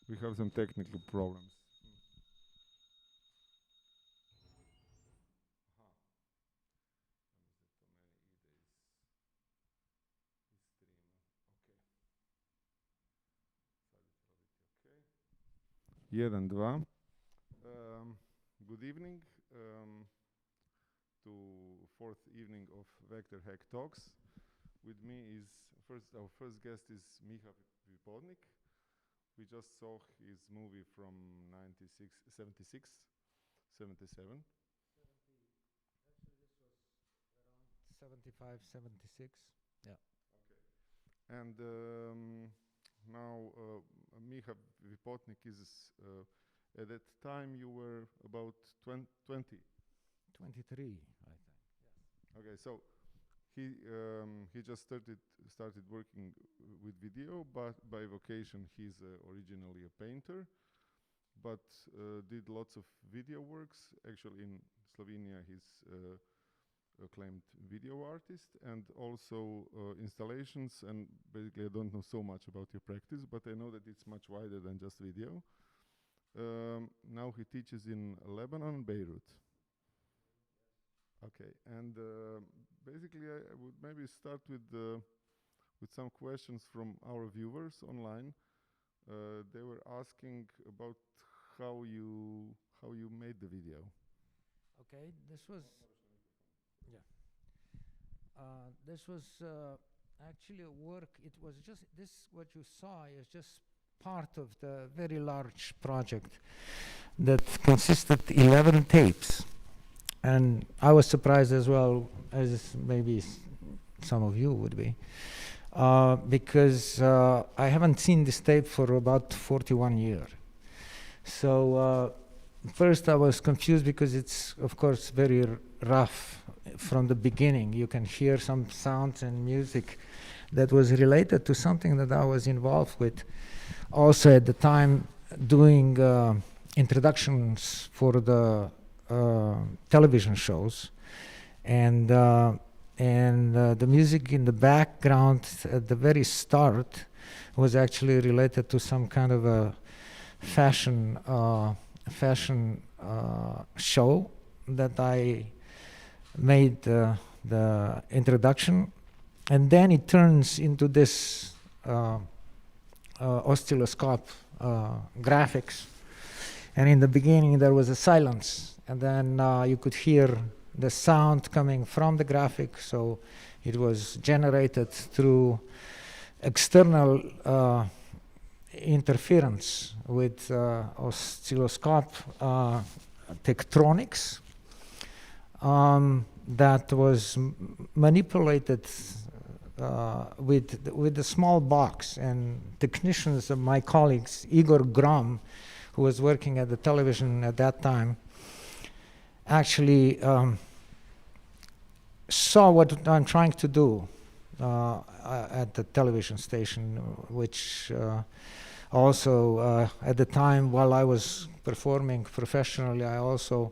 We have some technical problems. Jedan, dva. Good evening to fourth evening of Vector Hack Talks. With me is our first guest is Miha Vipotnik. We just saw his movie from 76, 77. 75, 76, yeah. Okay. And now Miha Vipotnik is, at that time you were about 20? 23, I think. Yes. Okay, so he just started working with video, but by vocation he's originally a painter, but did lots of video works. Actually, in Slovenia, he's acclaimed video artist, and also installations. And basically, I don't know so much about your practice, but I know that it's much wider than just video. Now he teaches in Lebanon and Beirut. Okay, and basically I would maybe start with some questions from our viewers online. They were asking about how you made the video. Okay, this was this was actually a work. It was just this. What you saw is just part of the very large project that consisted 11 tapes. And I was surprised as well, as maybe some of you would be, because I haven't seen this tape for about 41 years. So first I was confused because it's, of course, very rough from the beginning. You can hear some sounds and music that was related to something that I was involved with. Also at the time doing introductions for the television shows, and the music in the background at the very start was actually related to some kind of a fashion show that I made the introduction, and then it turns into this oscilloscope graphics. And in the beginning there was a silence, and then you could hear the sound coming from the graphic, so it was generated through external interference with oscilloscope tectronics that was manipulated with a small box. And technicians, my colleagues, Igor Grom, who was working at the television at that time, actually saw what I'm trying to do at the television station, which also at the time while I was performing professionally, I also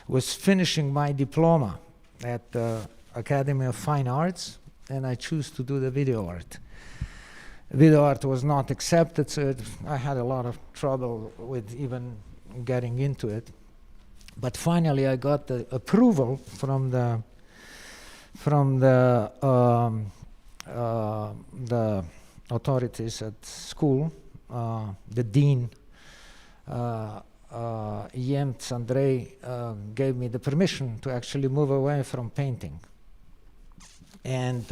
was finishing my diploma at the Academy of Fine Arts, and I chose to do the video art. Video art was not accepted, so I had a lot of trouble with even getting into it. But finally I got the approval from the authorities at school. The dean, Jemc Andrei, gave me the permission to actually move away from painting. And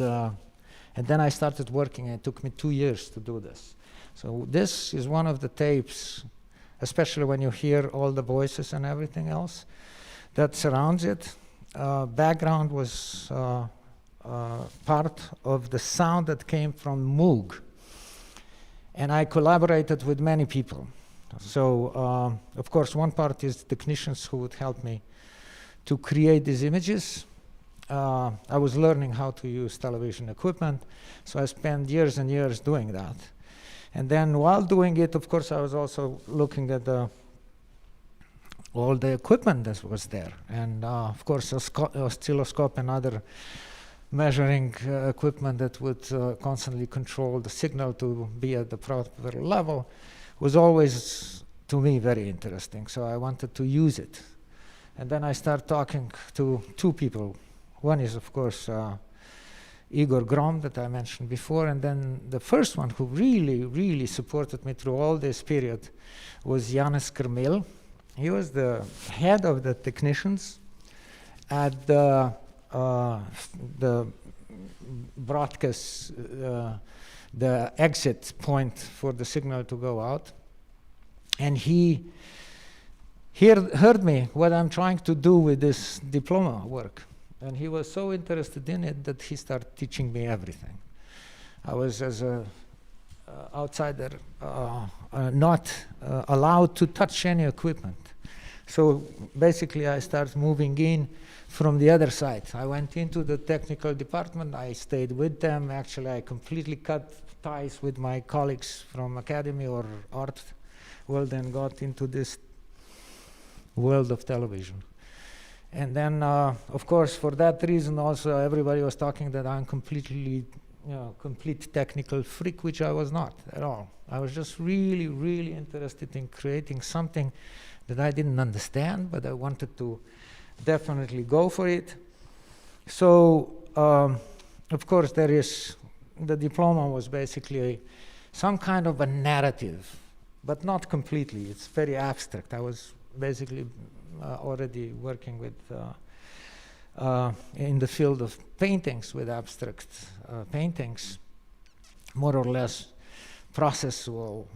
then I started working, and it took me 2 years to do this. So this is one of the tapes, especially when you hear all the voices and everything else that surrounds it. Background was part of the sound that came from Moog. And I collaborated with many people. So, of course, one part is technicians who would help me to create these images. I was learning how to use television equipment, so I spent years and years doing that. And then while doing it, of course, I was also looking at all the equipment that was there. And of course, oscilloscope and other measuring equipment that would constantly control the signal to be at the proper level was always, to me, very interesting. So I wanted to use it. And then I started talking to two people. One is, of course, Igor Grom that I mentioned before, and then the first one who really, really supported me through all this period was Janez Krmel. He was the head of the technicians at the broadcast, the exit point for the signal to go out. And he heard me what I'm trying to do with this diploma work. And he was so interested in it that he started teaching me everything. I was, as an outsider, not allowed to touch any equipment. So basically I started moving in from the other side. I went into the technical department, I stayed with them. Actually, I completely cut ties with my colleagues from academy or art world and got into this world of television. And then, of course, for that reason also, everybody was talking that I'm completely, complete technical freak, which I was not at all. I was just really, really interested in creating something that I didn't understand, but I wanted to definitely go for it. So, of course, the diploma was basically some kind of a narrative, but not completely. It's very abstract. I was basically already working with in the field of paintings, with abstract paintings, more or less processual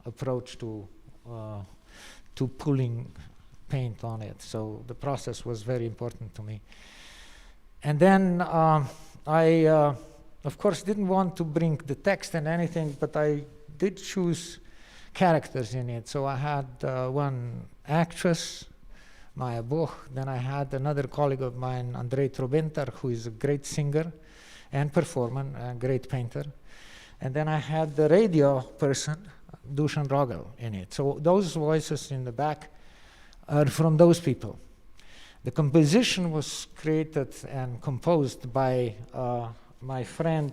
approach to pulling paint on it. So the process was very important to me. And then I, of course, didn't want to bring the text and anything, but I did choose characters in it. So I had one actress, Maja Boch. Then I had another colleague of mine, Andrei Trobentar, who is a great singer and performer, a great painter. And then I had the radio person, Dusan Rogel, in it. So those voices in the back are from those people. The composition was created and composed by my friend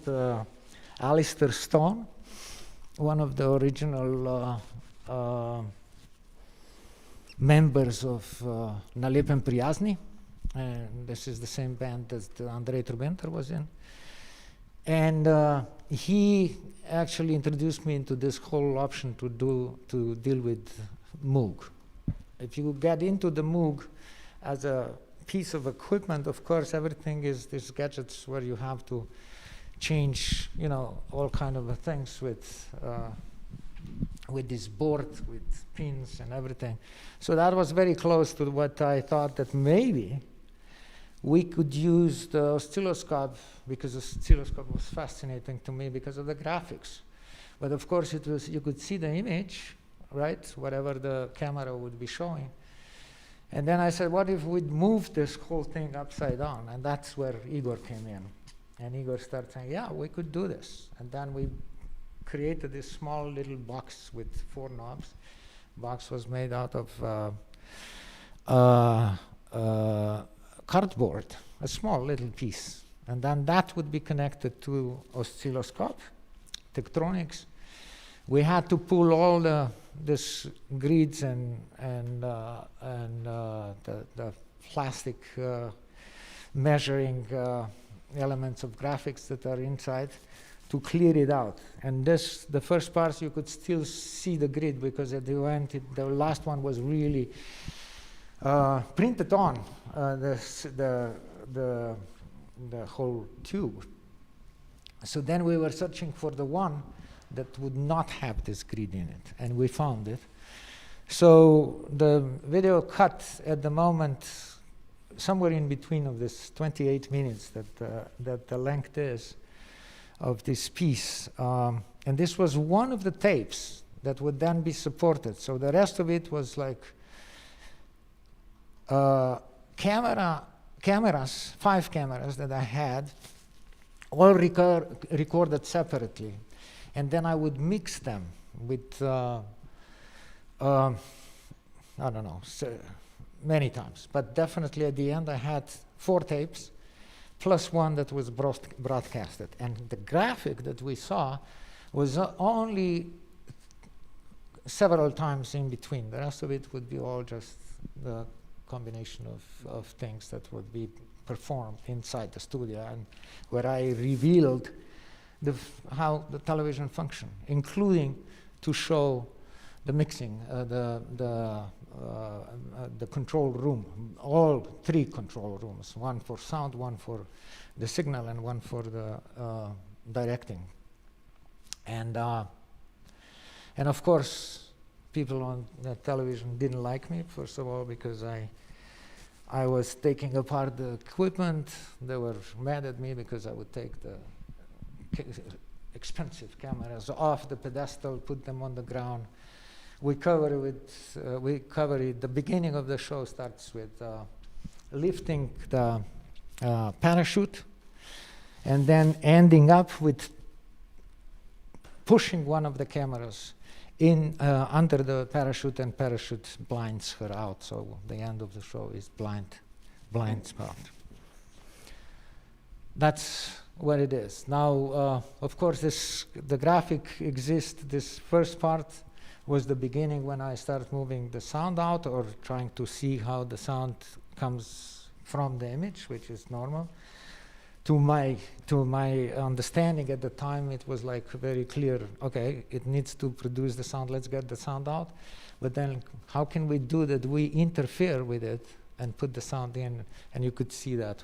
Alistair Stone, one of the original members of Na Lepem Prijazni. And this is the same band that Andrei Trobentar was in. And he actually introduced me into this whole option to deal with Moog. If you get into the Moog as a piece of equipment, of course, everything is these gadgets where you have to change, you know, all kind of things with this board, with pins and everything. So that was very close to what I thought that maybe we could use the oscilloscope, because the oscilloscope was fascinating to me because of the graphics. But of course, it was, you could see the image, right? Whatever the camera would be showing. And then I said, what if we'd move this whole thing upside down? And that's where Igor came in. And Igor started saying, yeah, we could do this. And then we created this small little box with 4 knobs. Box was made out of cardboard, a small little piece. And then that would be connected to oscilloscope, Tektronix. We had to pull all this grids and the plastic measuring elements of graphics that are inside to clear it out. And this, the first parts, you could still see the grid, because at the end, the last one was really printed on the whole tube. So then we were searching for the one that would not have this grid in it, and we found it. So the video cut at the moment, somewhere in between of this 28 minutes that the length is of this piece. And this was one of the tapes that would then be supported. So the rest of it was like cameras, 5 cameras that I had, all recorded separately. And then I would mix them with, I don't know, many times. But definitely at the end I had 4 tapes, plus one that was broadcasted. And the graphic that we saw was only several times in between. The rest of it would be all just the combination of things that would be performed inside the studio, and where I revealed how the television functioned, including to show the mixing, the control room, all 3 control rooms, one for sound, one for the signal, and one for the directing. And of course, people on the television didn't like me, first of all, because I was taking apart the equipment. They were mad at me because I would take the expensive cameras off the pedestal, put them on the ground. We cover it. The beginning of the show starts with lifting the parachute, and then ending up with pushing one of the cameras in under the parachute, and parachute blinds her out. So the end of the show is blind spot. That's what it is. Now, of course, the graphic exists. This first part was the beginning when I started moving the sound out, or trying to see how the sound comes from the image, which is normal. To my understanding at the time, it was like very clear, okay, it needs to produce the sound, let's get the sound out. But then how can we do that? We interfere with it and put the sound in, and you could see that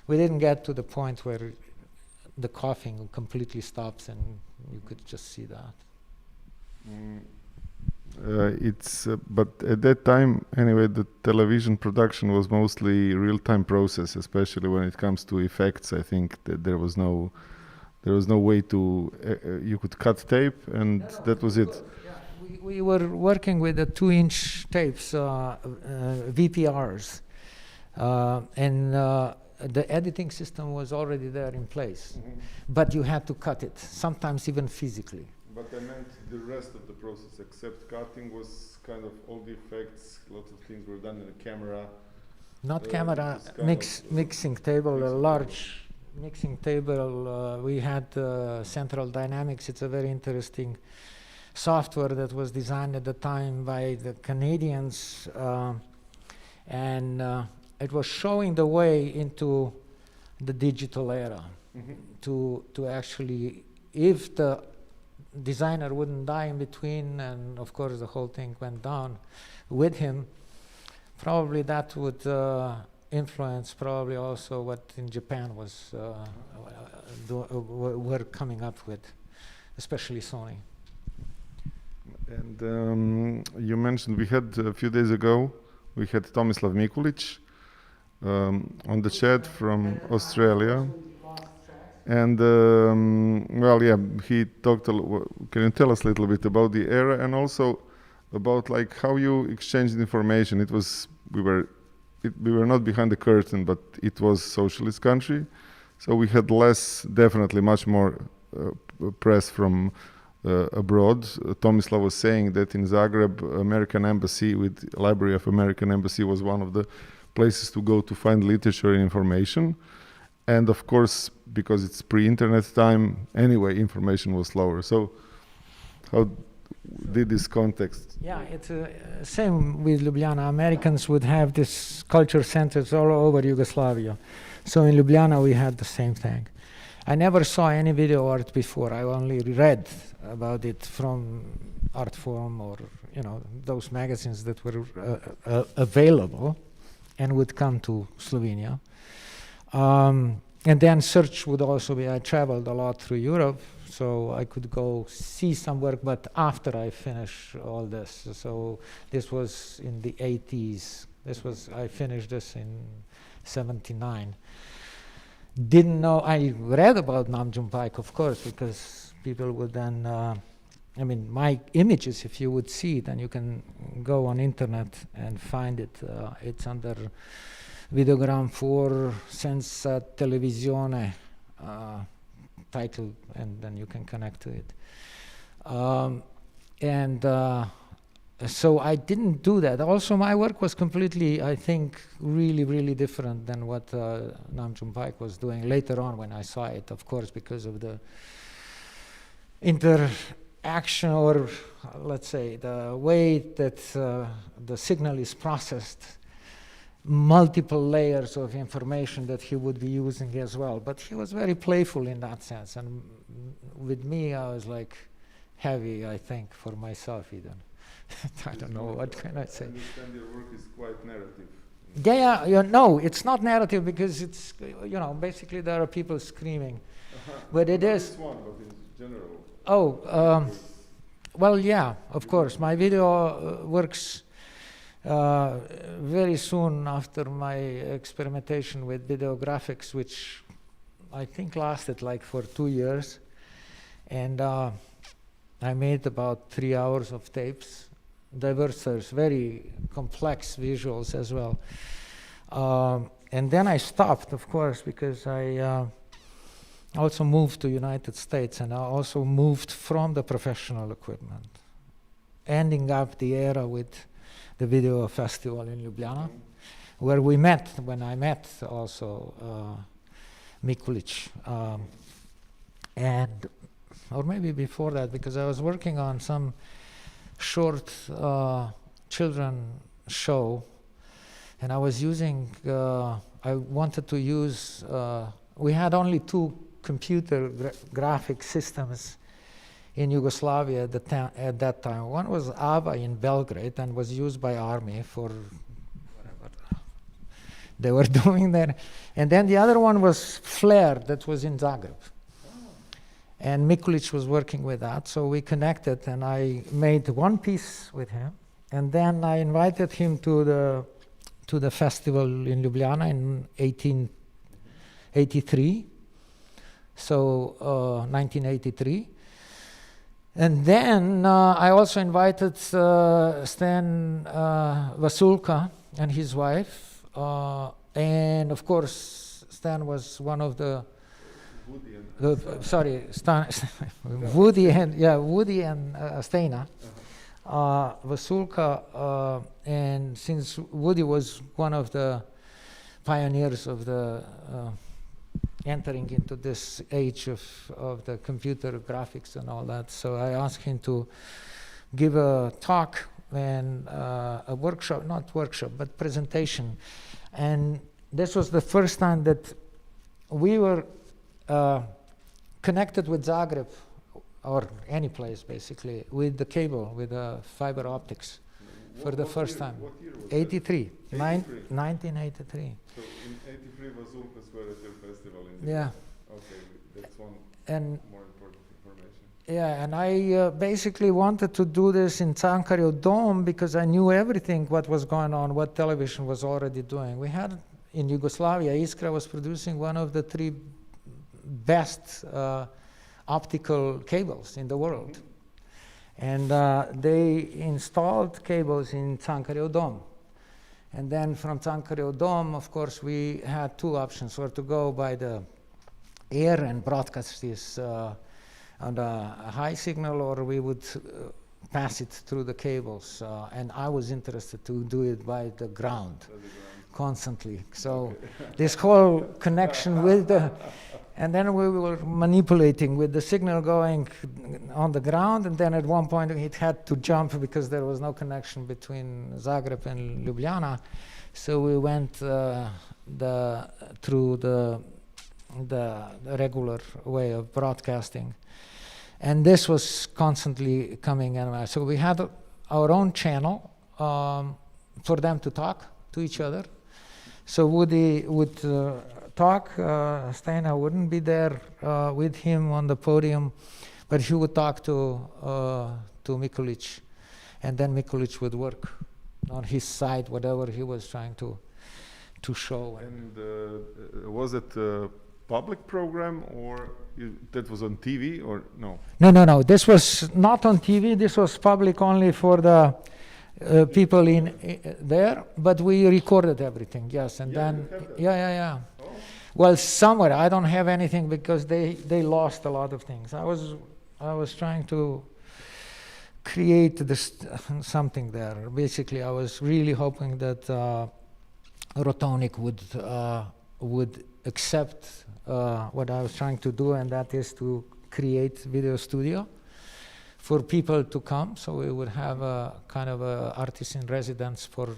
we didn't get to the point where the coughing completely stops and you could just see that. But at that time, anyway, the television production was mostly real-time process, especially when it comes to effects. I think that there was no way to you could cut tape, and that was it. Yeah, we were working with the 2-inch tapes, VPRs, and the editing system was already there in place, but you had to cut it, sometimes even physically. But I meant the rest of the process, except cutting, was kind of all the effects, lots of things were done in a camera. Not camera, mixing table, a large mixing table. We had Central Dynamics. It's a very interesting software that was designed at the time by the Canadians, and it was showing the way into the digital era. to actually, if the designer wouldn't die in between, and of course the whole thing went down with him, probably that would influence probably also what in Japan was were coming up with, especially Sony. And you mentioned we had a few days ago, we had Tomislav Mikulic on the chat from Australia. And well, yeah, he talked. Can you tell us a little bit about the era and also about like how you exchanged information? It was we were not behind the curtain, but it was socialist country, so we had definitely much more press from abroad. Tomislav was saying that in Zagreb, American Embassy with Library of American Embassy was one of the places to go to find literature and information. And of course, because it's pre-internet time, anyway, information was slower. So how did this context? Yeah, it's same with Ljubljana. Americans would have this culture centers all over Yugoslavia. So in Ljubljana, we had the same thing. I never saw any video art before. I only read about it from Art Forum or, you know, those magazines that were available and would come to Slovenia. And then search would also be, I traveled a lot through Europe, so I could go see some work, but after I finished all this. So this was in the 80s. I finished this in 79. Didn't know, I read about Namjoon Paik, of course, because people would then, I mean, my images, if you would see it, and you can go on internet and find it, it's under Videogram 4 Senza Televisione title, and then you can connect to it. So I didn't do that. Also, my work was completely, I think, really, really different than what Namjoon Paik was doing later on when I saw it, of course, because of the interaction, or let's say the way that the signal is processed, multiple layers of information that he would be using as well. But he was very playful in that sense. And with me, I was like heavy, I think, for myself even. I don't know, what can I say? I understand your work is quite narrative. Yeah, no, it's not narrative because it's, you know, basically there are people screaming. But it is. This one, but in general. Oh, well, yeah, of course. My video works very soon after my experimentation with video graphics, which I think lasted like for 2 years. And I made about 3 hours of tapes, diverse, very complex visuals as well. And then I stopped, of course, because I also moved to United States, and I also moved from the professional equipment, ending up the era with the video festival in Ljubljana, where we met, when I met also Mikulic, and or maybe before that, because I was working on some short children show, and I was using, I wanted to use, we had only 2 computer graphic systems in Yugoslavia at that time. One was AVA in Belgrade and was used by army for whatever they were doing there. And then the other one was Flare, that was in Zagreb. And Mikulic was working with that, so we connected, and I made one piece with him. And then I invited him to the festival in Ljubljana in 1883. So 1983. And then I also invited Stan Vasulka and his wife. And of course, Stan was one of the Woody and Steina. Vasulka, and since Woody was one of the pioneers of the entering into this age of the computer graphics and all that, so I asked him to give a talk and a workshop, not workshop, but presentation. And this was the first time that we were connected with Zagreb, or any place basically, with the cable, with the fiber optics for the first time. What year was 83. that? 1983. So in 83 was Ulka Square Festival in Yeah. Okay, that's one And more important information. yeah, and I basically wanted to do this in Cankarjev Dome because I knew everything what was going on, what television was already doing. We had in Yugoslavia, Iskra was producing one of the 3 best optical cables in the world. And they installed cables in Cankarjev Dome. And then from Cankarjev Dome, of course, we had 2 options, or to go by the air and broadcast this on a high signal, or we would pass it through the cables. And I was interested to do it by the ground constantly. So this whole connection with the, and then we were manipulating with the signal going on the ground, and then at one point it had to jump because there was no connection between Zagreb and Ljubljana. So we went through the regular way of broadcasting. And this was constantly coming in. So we had our own channel for them to talk to each other. So Woody would talk, Steina wouldn't be there with him on the podium, but he would talk to Mikulic, and then Mikulic would work on his side, whatever he was trying to show. And was it a public program, or that was on TV, or no? No. This was not on TV. This was public only for the people in there, but we recorded everything. Yes, and then yeah. Oh. Well, somewhere I don't have anything because they lost a lot of things. I was trying to create this something there. Basically, I was really hoping that Rotonic would accept what I was trying to do, and that is to create video studio for people to come. So we would have a kind of a artist in residence for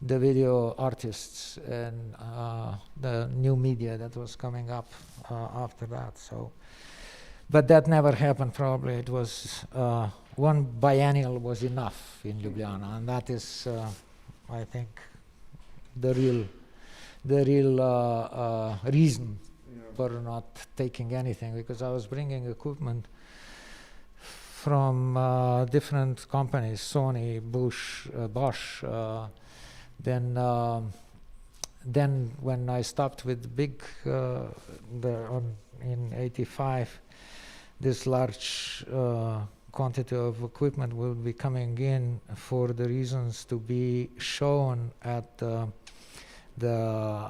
the video artists and the new media that was coming up after that. So, but that never happened. Probably it was one biennial was enough in Ljubljana, and that is, I think, the real reason for not taking anything, because I was bringing equipment from different companies, Sony, Bosch. Then when I stopped with big, in '85, this large quantity of equipment will be coming in for the reasons to be shown at the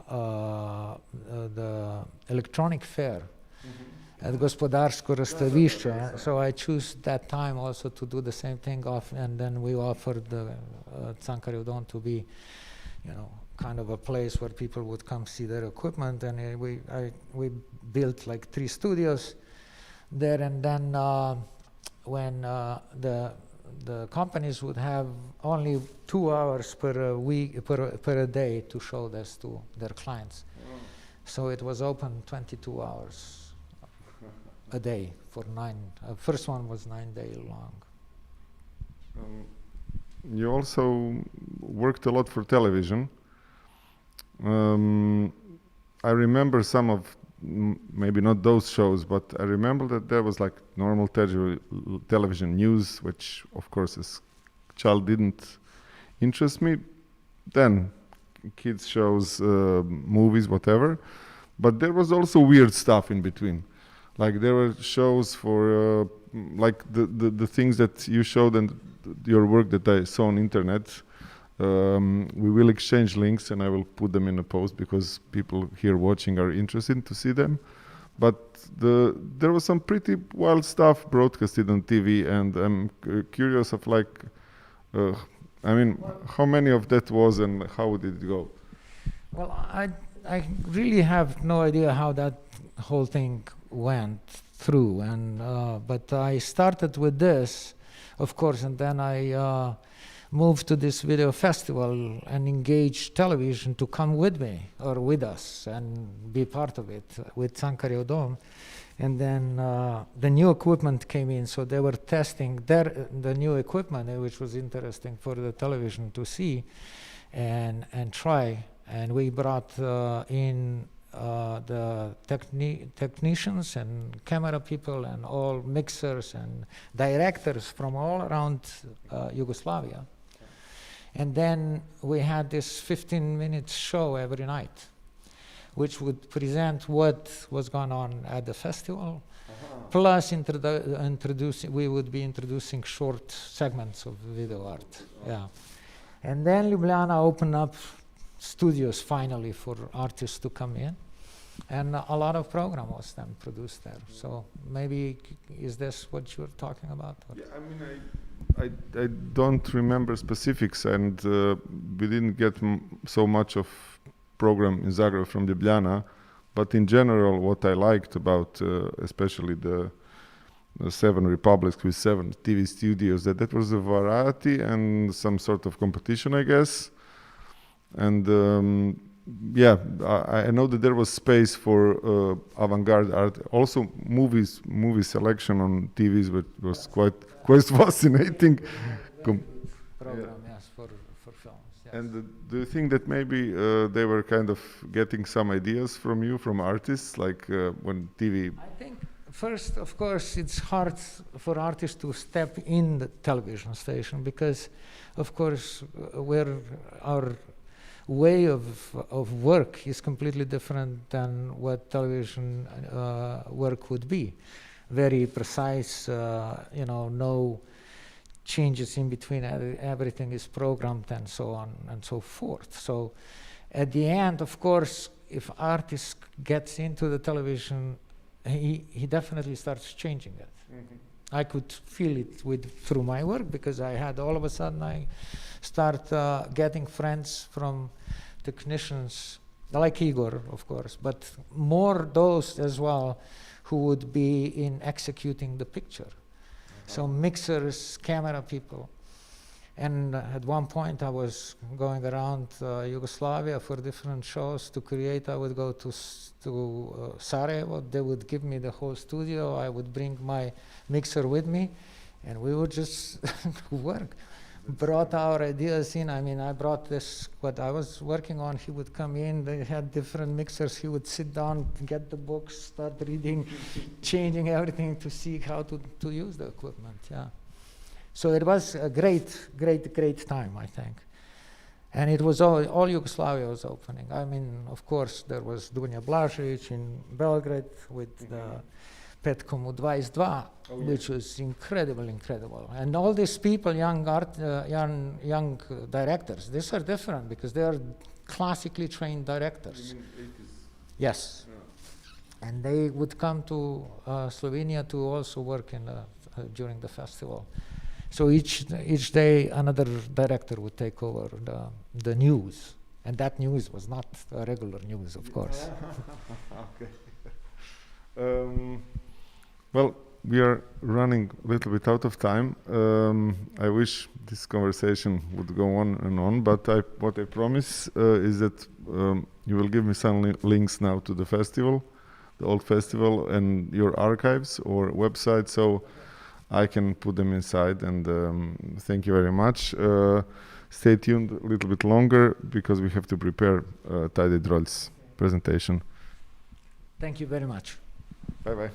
electronic fair at Gospodarsko razstavišče. So I choose that time also to do the same thing and then we offered the Cankarjev Dome to be, kind of a place where people would come see their equipment, and we built like 3 studios there, and then when the companies would have only 2 hours per week per a day to show this to their clients. Wow. So it was open 22 hours a day for 9. First one was 9 days long. You also worked a lot for television. I remember some of, maybe not those shows, but I remember that there was like normal television news, which of course as child didn't interest me. Then kids shows, movies, whatever. But there was also weird stuff in between. Like there were shows for like the things that you showed and your work that I saw on internet. We will exchange links and I will put them in a post because people here watching are interested to see them. But there was some pretty wild stuff broadcasted on TV, and I'm curious of like, how many of that was and how did it go? Well, I really have no idea how that whole thing went through, and but I started with this, of course, and then I move to this video festival and engage television to come with me or with us and be part of it with Sankari Odom. And then the new equipment came in, so they were testing the new equipment, which was interesting for the television to see and try. And we brought in the technicians and camera people and all mixers and directors from all around Yugoslavia. And then we had this 15-minute show every night, which would present what was going on at the festival, plus we would be introducing short segments of video art. Yeah. And then Ljubljana opened up studios finally for artists to come in, and a lot of program was then produced there. So maybe is this what you're talking about? Yeah, I mean, I don't remember specifics, and we didn't get so much of program in Zagreb from Ljubljana, but in general, what I liked about especially the 7 republics with 7 TV studios, that was a variety and some sort of competition, I guess. And yeah, I know that there was space for avant-garde art. Also, movie selection on TVs was quite fascinating. Program, yes, for films. Yes. And do you think that maybe they were kind of getting some ideas from you, from artists, like when TV? I think first, of course, it's hard for artists to step in the television station because, of course, our way of work is completely different than what television work would be. Very precise, no changes in between, everything is programmed and so on and so forth. So at the end, of course, if artist gets into the television, he definitely starts changing it. Mm-hmm. I could feel it through my work because I had all of a sudden I start getting friends from technicians like Igor, of course, but more those as well who would be in executing the picture. So mixers, camera people. And at one point I was going around Yugoslavia for different shows to create. I would go to Sarajevo. They would give me the whole studio. I would bring my mixer with me and we would just work. Brought our ideas in. I mean, I brought this, what I was working on, he would come in, they had different mixers, he would sit down, get the books, start reading, changing everything to see how to use the equipment, yeah. So it was a great time, I think. And it was all Yugoslavia was opening. I mean, of course, there was Dunja Blažević in Belgrade with the Petkom u 22, which was incredible. And all these people, young directors, these are different because they are classically trained directors. You mean 80s? Yes. Yeah. And they would come to Slovenia to also work during the festival. So each day another director would take over the news. And that news was not a regular news, of course. Okay. Well, we are running a little bit out of time. I wish this conversation would go on and on, but what I promise is that you will give me some links now to the festival, the old festival, and your archives or website, so I can put them inside. And thank you very much. Stay tuned a little bit longer because we have to prepare Tadej Droljc's presentation. Thank you very much. Bye-bye.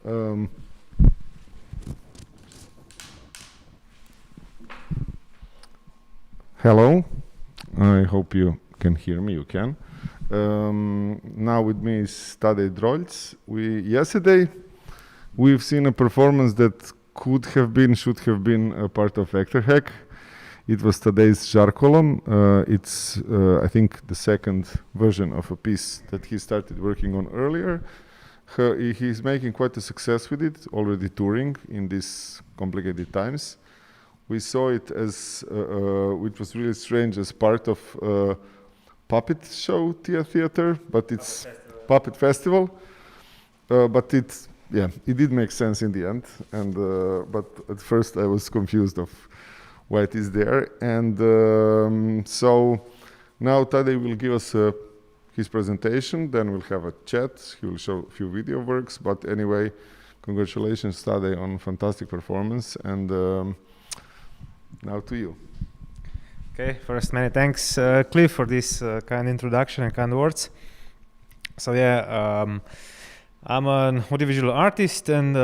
Hello, I hope you can hear me. You can. Now with me is Tadej Droljc. Yesterday we've seen a performance that should have been a part of Vector Hack. It was Tadej's Žarkolom. It's, I think, the second version of a piece that he started working on earlier. He's making quite a success with it, already touring in these complicated times. We saw it as, which was really strange, as part of a puppet show theater, but it's puppet festival. But it did make sense in the end. And but at first I was confused of why it is there. And so now Tadej will give us his presentation, then we'll have a chat. He will show a few video works. But anyway, congratulations, Tadej, on fantastic performance. And now to you. Okay, first many thanks, Klif, for this kind introduction and kind words. So yeah, I'm an audiovisual artist, and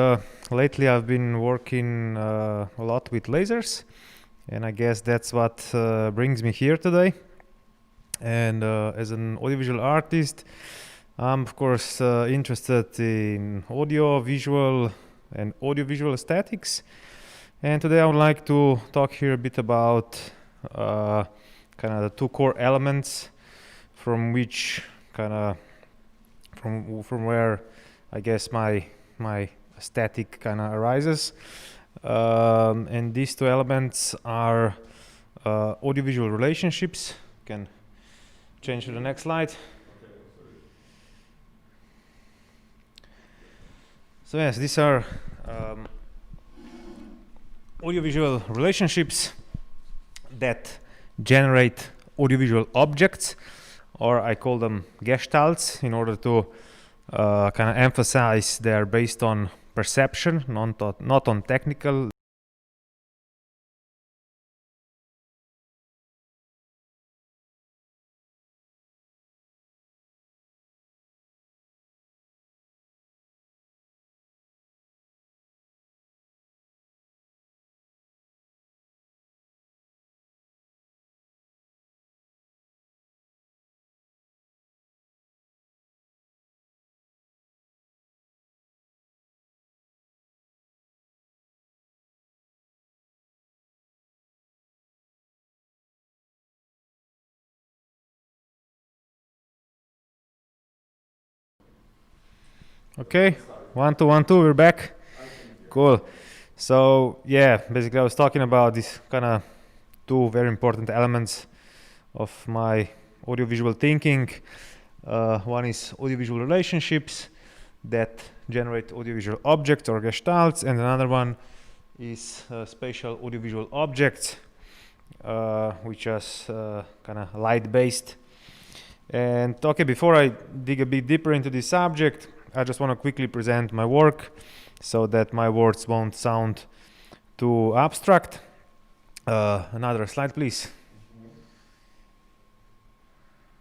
lately I've been working a lot with lasers, and I guess that's what brings me here today. And as an audiovisual artist, I'm of course interested in audio, visual, and audiovisual aesthetics. And today I would like to talk here a bit about kind of the two core elements from which kind of from where I guess my aesthetic kind of arises. And these two elements are audiovisual relationships. You can change to the next slide. So yes, these are audiovisual relationships that generate audiovisual objects, or I call them Gestalts, in order to kind of emphasize they are based on perception, not on technical. Okay, 1 2 1 2, we're back. Cool. So yeah, basically I was talking about these kind of two very important elements of my audiovisual thinking. One is audiovisual relationships that generate audiovisual objects or gestalts, and another one is spatial audiovisual objects, which is kind of light-based. And okay, before I dig a bit deeper into this subject, I just want to quickly present my work so that my words won't sound too abstract. Another slide, please.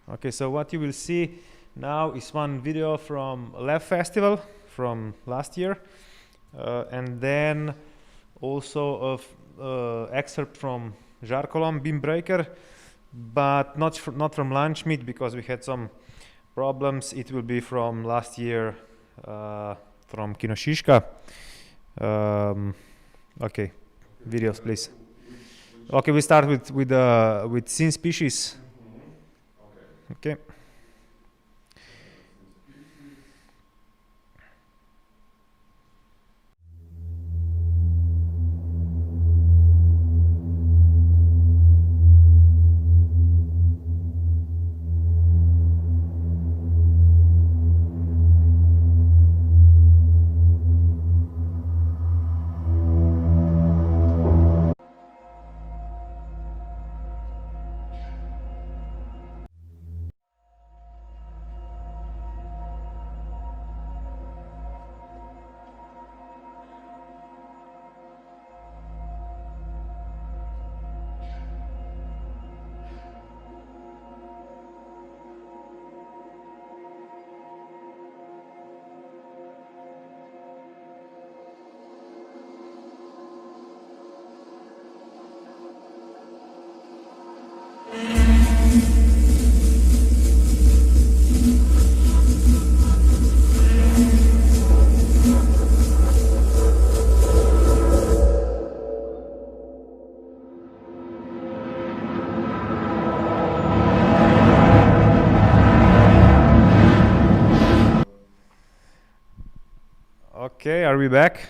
Okay, so what you will see now is one video from Lab Festival from last year, and then also an excerpt from Žarkolom Beam Breaker, but not from Lunch Meet because we had some problems. It will be from last year, from Kino Šiška. Okay, videos, please. Okay, we start with Scene Species. Okay. Okay, are we back?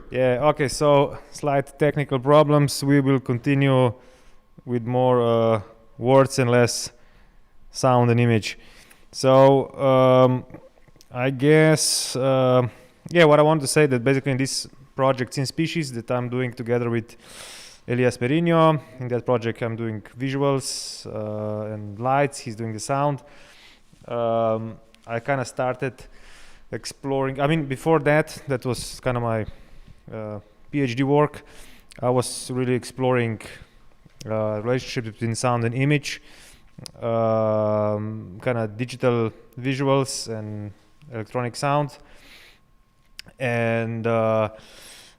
Yeah, okay, so slight technical problems. We will continue with more words and less sound and image. So I guess, what I want to say that basically in this project in Species that I'm doing together with Elias Merino, in that project I'm doing visuals and lights, he's doing the sound. I kind of started exploring, I mean, before that was kind of my PhD work. I was really exploring relationship between sound and image, kind of digital visuals and electronic sound. And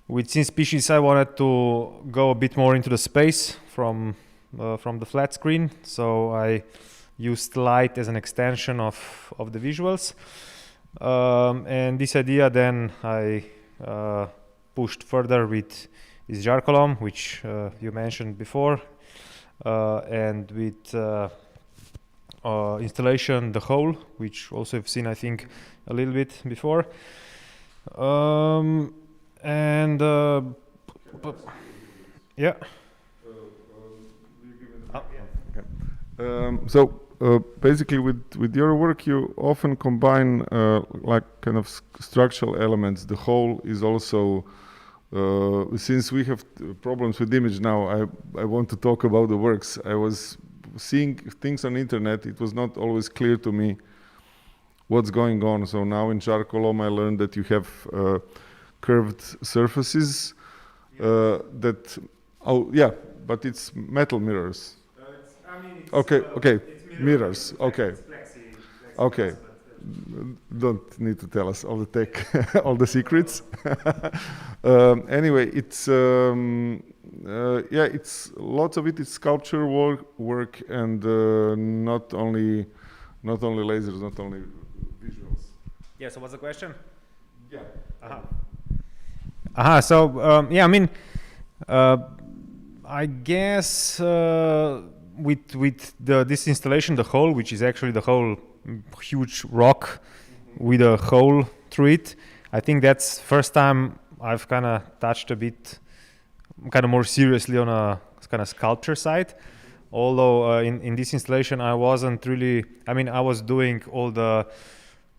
with Scene Species, I wanted to go a bit more into the space from the flat screen. So I used light as an extension of the visuals. And this idea then I pushed further with this jar column, which you mentioned before, and with installation The Hole, which also you've seen, I think, a little bit before. Yeah. So basically, with your work, you often combine like kind of structural elements. The whole is also, since we have problems with image now, I want to talk about the works. I was seeing things on internet. It was not always clear to me what's going on. So now in Charcolom, I learned that you have curved surfaces that, but it's metal mirrors. Okay. It's mirrors. Okay. It's okay. Don't need to tell us all the tech, all the secrets. Anyway, it's it's lots of it is sculpture work and not only lasers, not only visuals. Yeah. So what's the question? Yeah. So I mean, I guess with this installation, The Hole, which is actually the whole huge rock with a hole through it, I think that's first time I've kind of touched a bit, kind of more seriously on a kind of sculpture side. Although in this installation I wasn't really, I mean, I was doing all the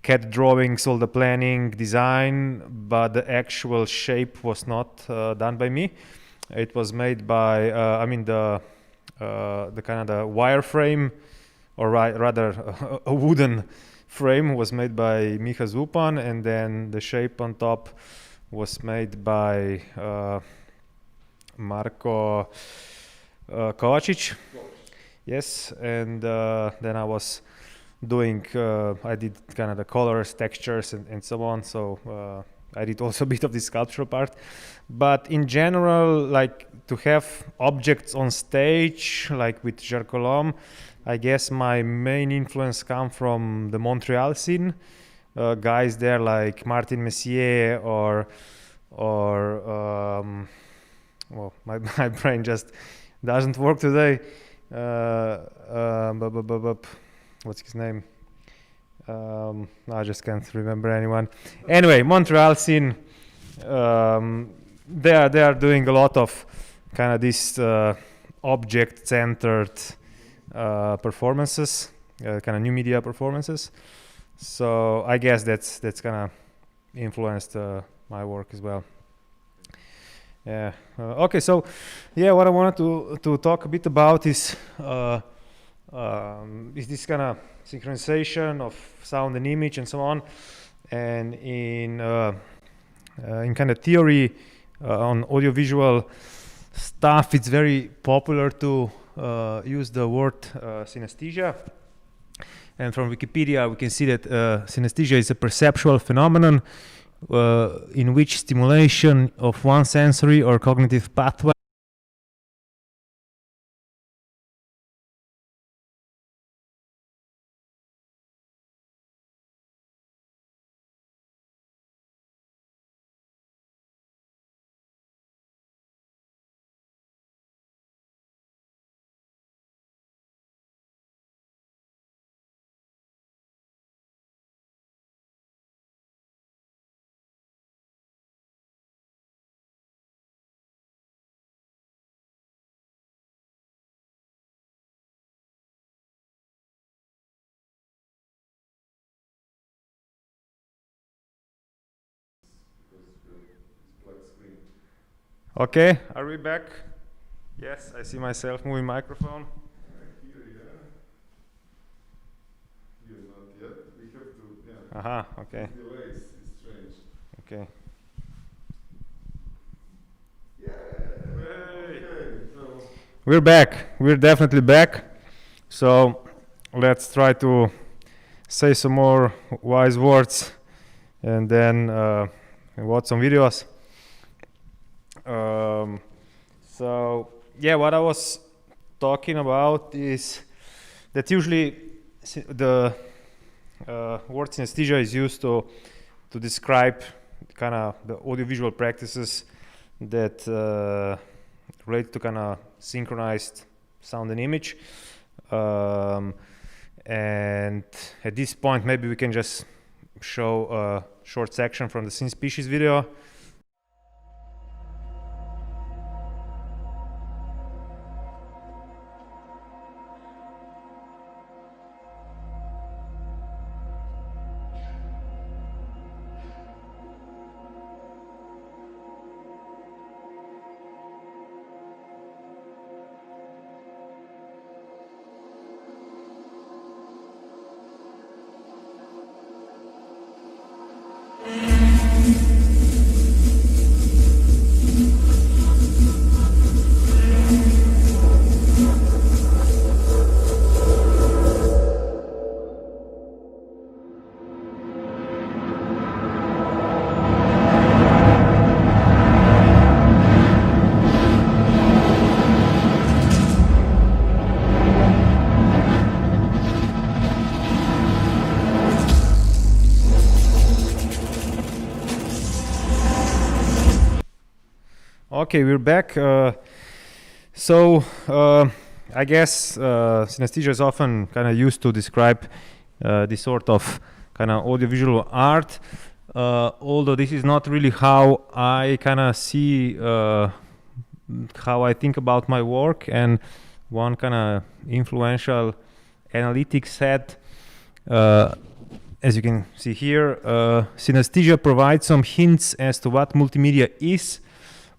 CAD drawings, all the planning, design, but the actual shape was not done by me. It was made by, the kind of the wireframe, or rather a wooden frame was made by Miha Vipotnik, and then the shape on top was made by Marko Kovačić. Yes, and then I was doing, I did kind of the colors, textures, and so on. So I did also a bit of the sculptural part. But in general, like to have objects on stage, like with Jarcolom, I guess my main influence come from the Montreal scene. Guys there like Martin Messier or my brain just doesn't work today. What's his name? I just can't remember anyone. Anyway, Montreal scene. They are doing a lot of kind of this object-centered performances, kind of new media performances. So I guess that's kind of influenced my work as well. Yeah. Okay. So, what I wanted to talk a bit about is this kind of synchronization of sound and image and so on. And in kind of theory on audiovisual stuff, it's very popular to use the word synesthesia. And from Wikipedia, we can see that synesthesia is a perceptual phenomenon in which stimulation of one sensory or cognitive pathway Okay, are we back? Yes, I see myself moving microphone. Here not yet. We have to, yeah. Aha, okay. Delays is strange. Okay. Yeah. Okay. So We're back. We're definitely back. So let's try to say some more wise words and then watch some videos. So yeah, what I was talking about is that usually the word synesthesia is used to describe kind of the audiovisual practices that relate to kind of synchronized sound and image. And at this point, maybe we can just show a short section from the Scene Species video. Okay, we're back. I guess synesthesia is often kind of used to describe this sort of kind of audiovisual art, although this is not really how I kind of see how I think about my work. And one kind of influential analytic said, as you can see here, synesthesia provides some hints as to what multimedia is,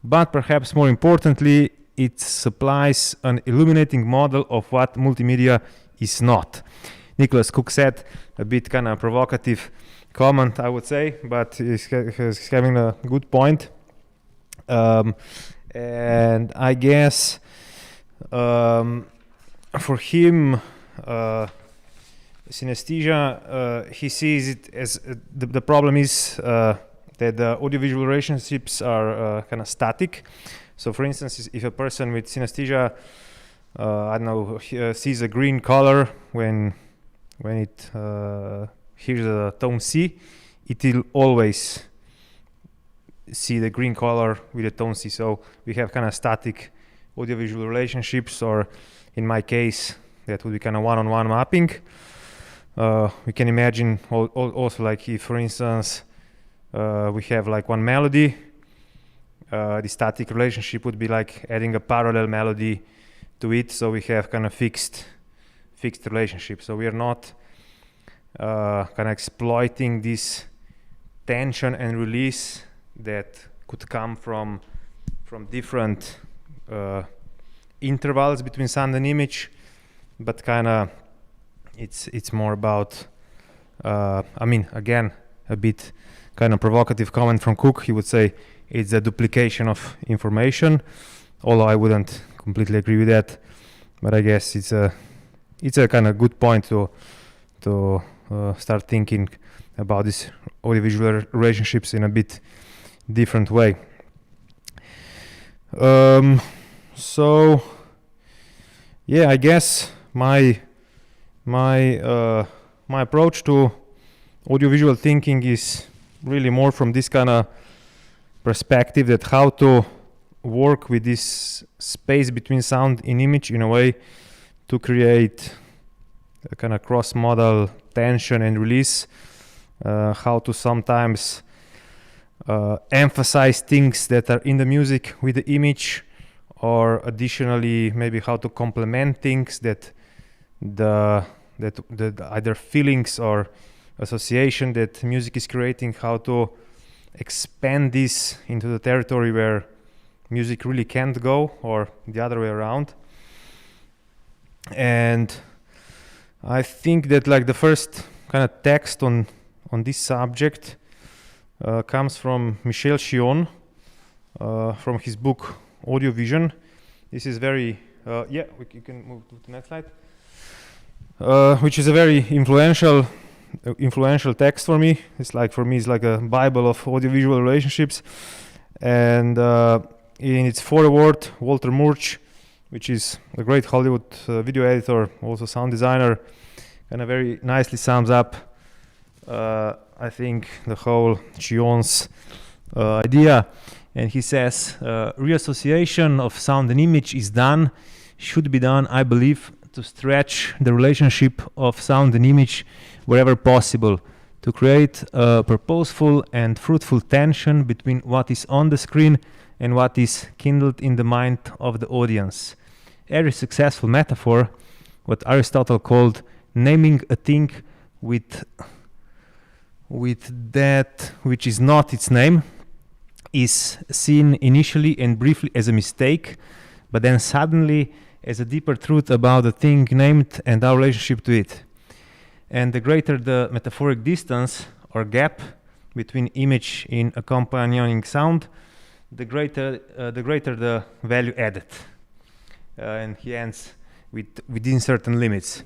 but perhaps more importantly, it supplies an illuminating model of what multimedia is not. Nicholas Cook said, a bit kind of provocative comment, I would say, but he's having a good point. And I guess for him, synesthesia, he sees it as the problem is that the audiovisual relationships are kind of static. So for instance, if a person with synesthesia, I don't know, sees a green color when it hears the tone C, it will always see the green color with the tone C. So we have kind of static audiovisual relationships, or in my case, that would be kind of one-on-one mapping. We can imagine also like if, for instance, we have like one melody, the static relationship would be like adding a parallel melody to it, so we have kind of fixed relationship. So we are not kind of exploiting this tension and release that could come from different intervals between sound and image, but kind of it's more about I mean, again, a bit kind of provocative comment from Cook. He would say it's a duplication of information, although I wouldn't completely agree with that. But I guess it's a kind of good point to start thinking about these audiovisual relationships in a bit different way. So yeah, I guess my approach to audiovisual thinking is really more from this kind of perspective, that how to work with this space between sound and image in a way to create a kind of cross-modal tension and release, how to sometimes emphasize things that are in the music with the image, or additionally maybe how to complement things that the either feelings or association that music is creating, how to expand this into the territory where music really can't go, or the other way around. And I think that like the first kind of text on this subject comes from Michel Chion, from his book Audiovisual. This is very you can move to the next slide. Which is a very influential text for me. It's like, for me, it's like a Bible of audiovisual relationships. And in its foreword, Walter Murch, which is a great Hollywood video editor, also sound designer, kind of very nicely sums up, I think, the whole Chion's idea. And he says, reassociation of sound and image should be done, I believe, to stretch the relationship of sound and image wherever possible, to create a purposeful and fruitful tension between what is on the screen and what is kindled in the mind of the audience. Every successful metaphor, what Aristotle called naming a thing with that which is not its name, is seen initially and briefly as a mistake, but then suddenly as a deeper truth about the thing named and our relationship to it. And the greater the metaphoric distance or gap between image in accompanying sound, the greater the value added. And he ends within certain limits.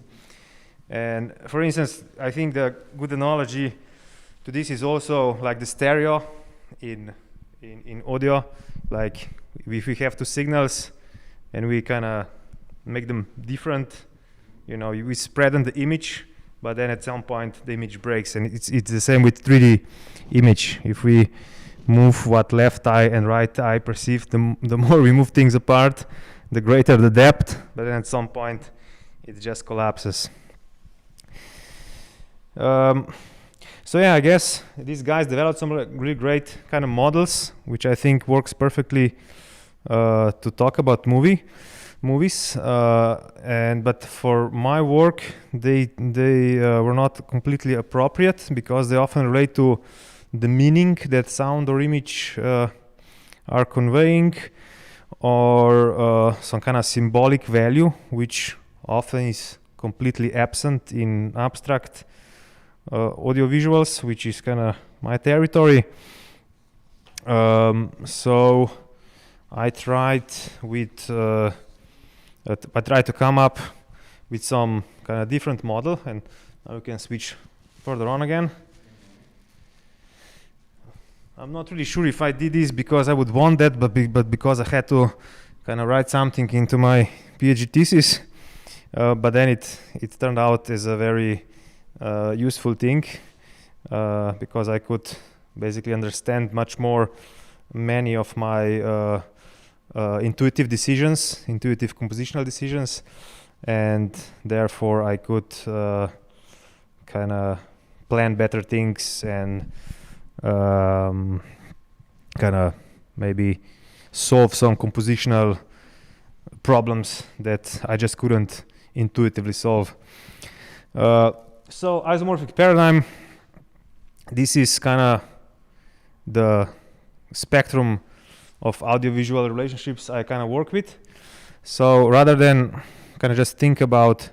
And for instance, I think the good analogy to this is also like the stereo in audio. Like if we have two signals and we kind of make them different, we spread on the image, but then at some point the image breaks. And it's the same with 3D image. If we move what left eye and right eye perceive, the more we move things apart, the greater the depth, but then at some point it just collapses. So yeah, I guess these guys developed some really great kind of models, which I think works perfectly to talk about movies. But for my work, they were not completely appropriate, because they often relate to the meaning that sound or image are conveying, or some kind of symbolic value, which often is completely absent in abstract audiovisuals, which is kind of my territory. So I tried to come up with some kind of different model, and now we can switch further on again. I'm not really sure if I did this because I would want that, but because I had to kind of write something into my PhD thesis. But then it turned out as a very useful thing, because I could basically understand much more many of my intuitive compositional decisions, and therefore I could kind of plan better things and kind of maybe solve some compositional problems that I just couldn't intuitively solve. So isomorphic paradigm, this is kind of the spectrum of audiovisual relationships I kind of work with. So rather than kind of just think about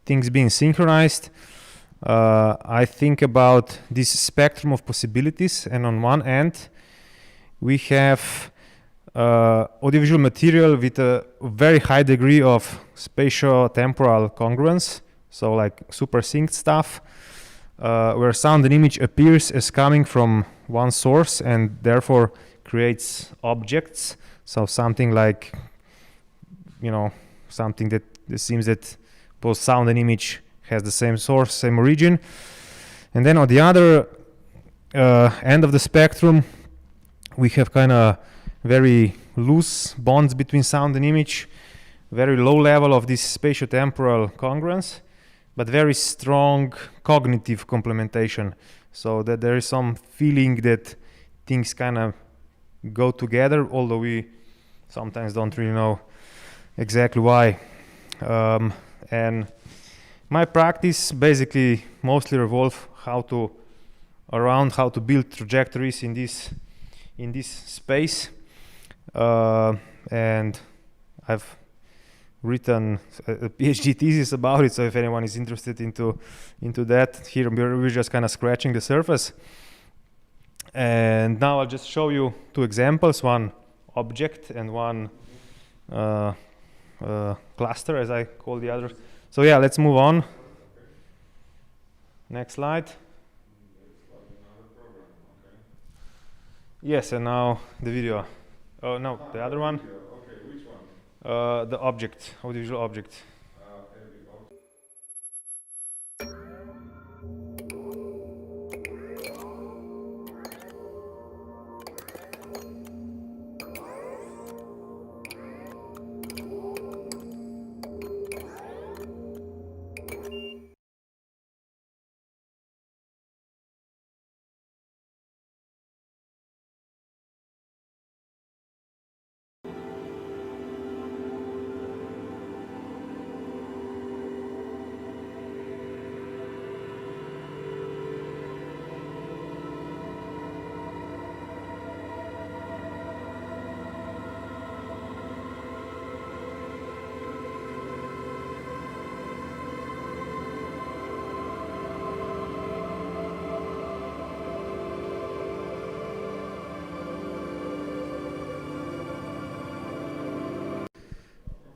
things being synchronized, I think about this spectrum of possibilities, and on one end we have audiovisual material with a very high degree of spatio-temporal congruence, so like super synced stuff, where sound and image appears as coming from one source and therefore creates objects. So something like, something that it seems that both sound and image has the same source, same origin. And then on the other end of the spectrum, we have kind of very loose bonds between sound and image, very low level of this spatio-temporal congruence, but very strong cognitive complementation, so that there is some feeling that things kind of go together, although we sometimes don't really know exactly why. And my practice basically mostly revolve around how to build trajectories in this space. and I've written a PhD thesis about it. So if anyone is interested into that, here we're just kind of scratching the surface. And now I'll just show you two examples: one object and one cluster, as I call the other. So yeah, let's move on. Next slide. Yes, and now the video. Oh no, the other one. Okay, which one? The object, audiovisual object.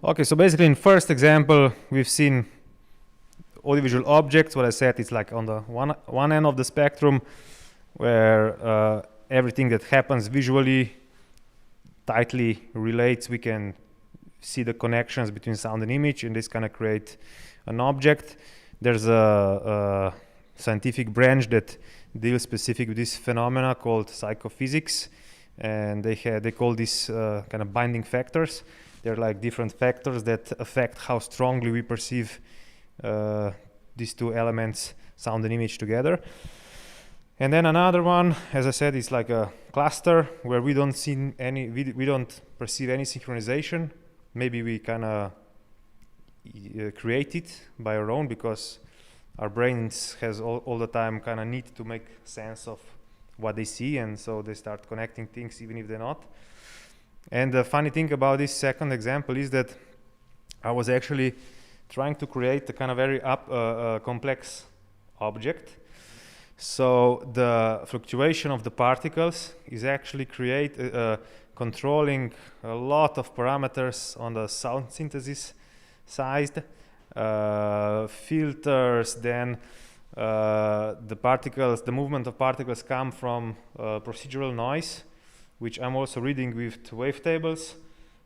Okay, so basically in first example, we've seen audiovisual objects. What I said is like on the one end of the spectrum, where everything that happens visually tightly relates. We can see the connections between sound and image, and this kind of create an object. There's a scientific branch that deals specific with this phenomena called psychophysics, and they call this kind of binding factors. They're like different factors that affect how strongly we perceive these two elements, sound and image, together. And then another one, as I said, is like a cluster where we don't see any, we don't perceive any synchronization. Maybe we kind of create it by our own, because our brains has all the time kind of need to make sense of what they see, and so they start connecting things even if they're not. And the funny thing about this second example is that I was actually trying to create a kind of very complex object. So the fluctuation of the particles is actually controlling a lot of parameters on the sound synthesis side, filters, then the movement of particles come from procedural noise, which I'm also reading with wavetables.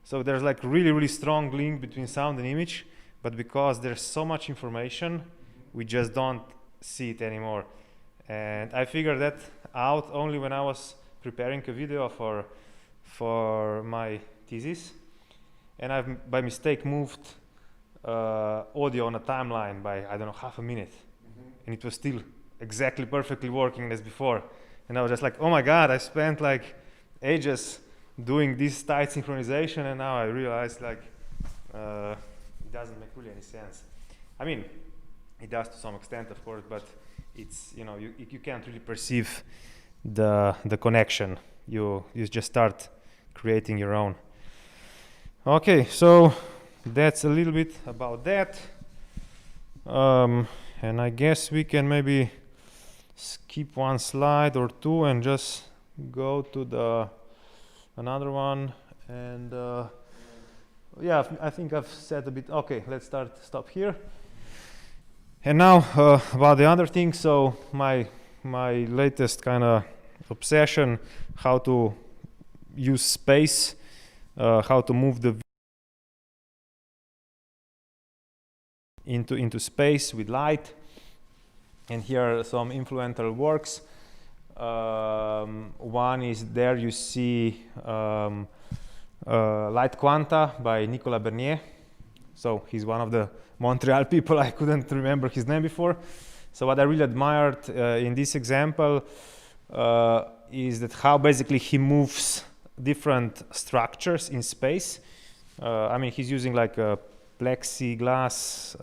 So there's like really strong link between sound and image, but because there's so much information, we just don't see it anymore. And I figured that out only when I was preparing a video for my thesis, and I've by mistake moved audio on a timeline by, I don't know, half a minute, and it was still exactly perfectly working as before. And I was just like, oh my god, I spent like ages doing this tight synchronization, and now I realize like it doesn't make really any sense. I mean, it does to some extent, of course, but it's, you know, you can't really perceive the connection. You just start creating your own. Okay, so that's a little bit about that, and I guess we can maybe skip one slide or two and just go to another one. And yeah, I think I've said a bit. Okay, let's stop here. And now about the other thing. So my latest kind of obsession, how to use space, how to move the into space with light. And here are some influential works. One is there you see Light Quanta by Nicolas Bernier. So he's one of the Montreal people. I couldn't remember his name before. So what I really admired in this example is that how basically he moves different structures in space. I mean, he's using like plexiglass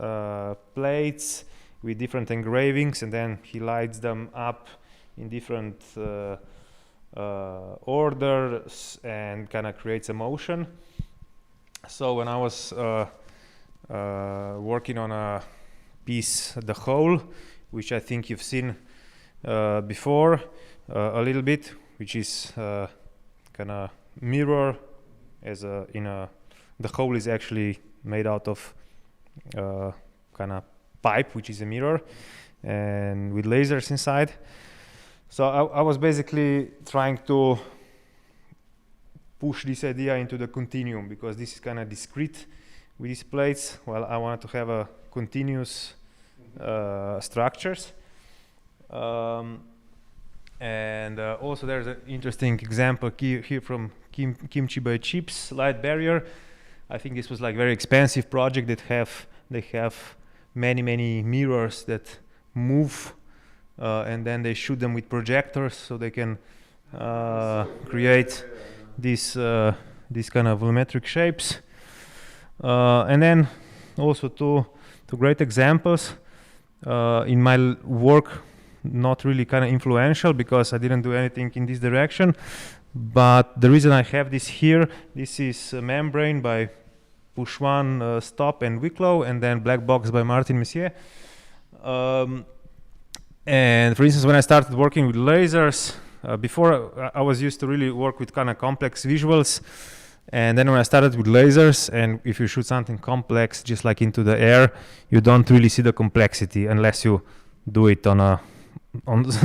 plates with different engravings, and then he lights them up in different orders and kind of creates a motion. So when I was working on a piece, The Hole, which I think you've seen before a little bit, which is kind of mirror as the hole is actually made out of kind of pipe, which is a mirror, and with lasers inside. So I was basically trying to push this idea into the continuum, because this is kind of discrete with these plates. Well, I wanted to have a continuous structures. And also there's an interesting example here from Kimchi by Chips light barrier. I think this was like very expensive project that they have many mirrors that move, and then they shoot them with projectors so they can create this kind of volumetric shapes. And then also two great examples in my work, not really kind of influential because I didn't do anything in this direction, but the reason I have this here, this is a membrane by Pushwan, Stop and Wicklow, and then Black Box by Martin Messier. And for instance, when I started working with lasers, before I was used to really work with kind of complex visuals, and then when I started with lasers, and if you shoot something complex just like into the air, you don't really see the complexity unless you do it on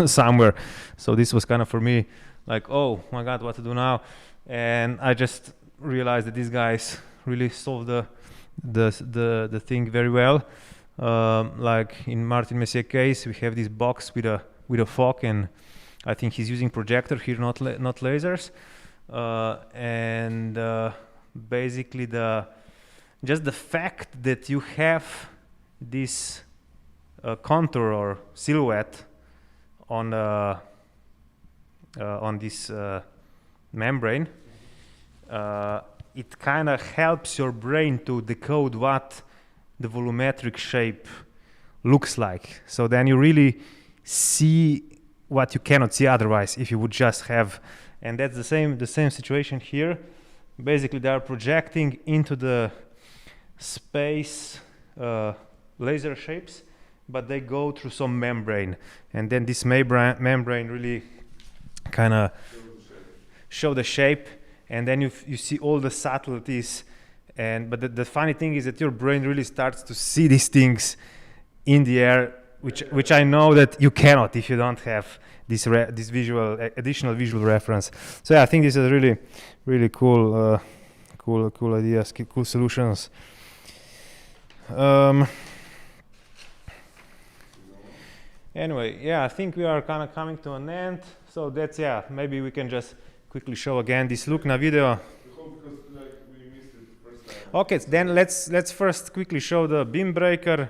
somewhere. So this was kind of for me like, oh my god, what to do now? And I just realized that these guys really solved the thing very well. Like in Martin Messier case, we have this box with a fog, and I think he's using projector here, not lasers. And basically just the fact that you have this contour or silhouette on this membrane, it kind of helps your brain to decode what the volumetric shape looks like. So then you really see what you cannot see otherwise if you would just have. And that's the same situation here. Basically, they are projecting into the space laser shapes, but they go through some membrane, and then this membrane really kind of show the shape, and then you see all the subtleties. But the funny thing is that your brain really starts to see these things in the air, which I know that you cannot if you don't have this additional visual reference. So yeah, I think this is really, really cool ideas, cool solutions. Anyway, yeah, I think we are kind of coming to an end. So that's, yeah, maybe we can just quickly show again this look na video. Okay, then let's first quickly show the beam breaker,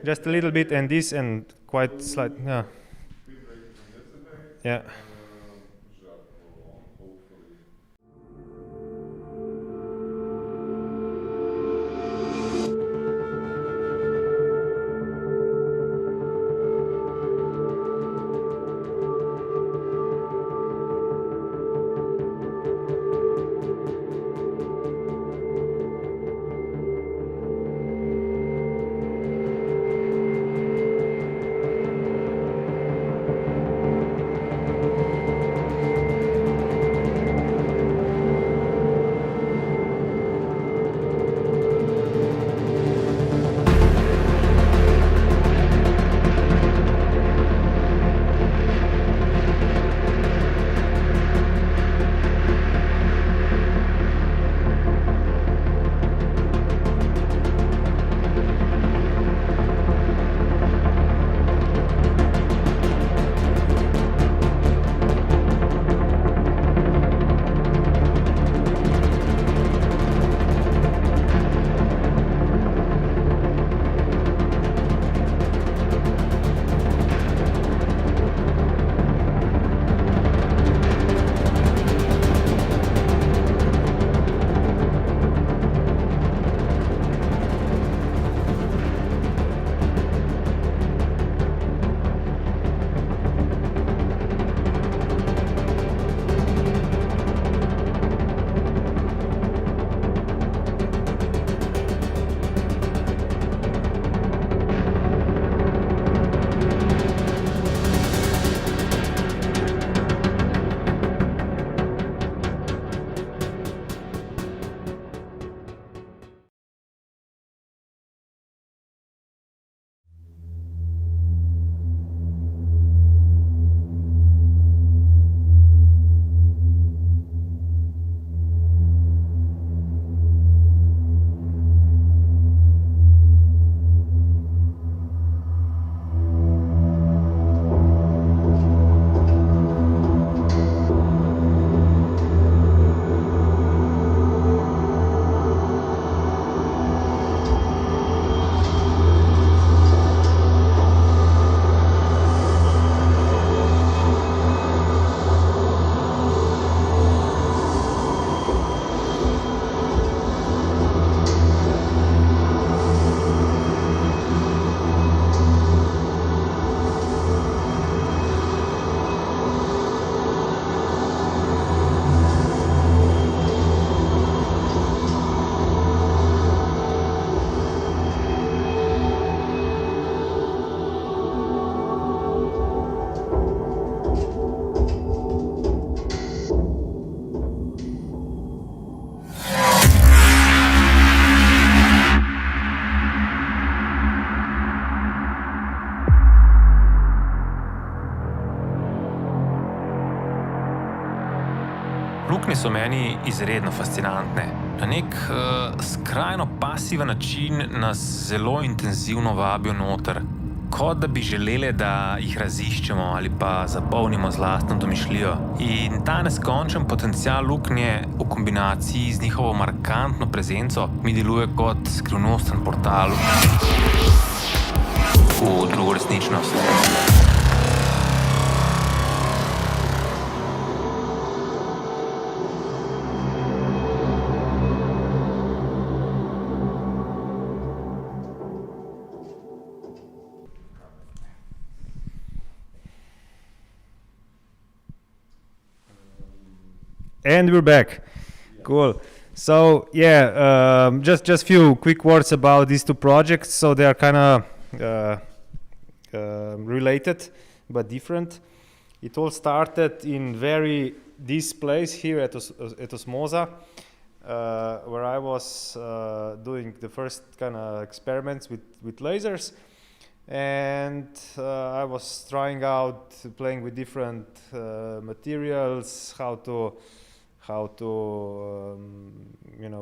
just a little bit, and this, and quite slight, yeah. Yeah. luknje so meni izredno fascinantne. Na nek skrajno pasiven način nas zelo intenzivno vabijo noter, kot da bi želeli, da jih raziščemo ali pa zapolnimo z lastno domišljijo. In ta neskončen potencial luknje v kombinaciji z njihovo markantno prezenco mi deluje kot skrivnosten portal v drugo resničnost. And we're back. Cool. So yeah, just few quick words about these two projects. So they are kind of related but different. It all started in this place here at Osmosa, where I was doing the first kind of experiments with lasers, and I was trying out playing with different materials, how to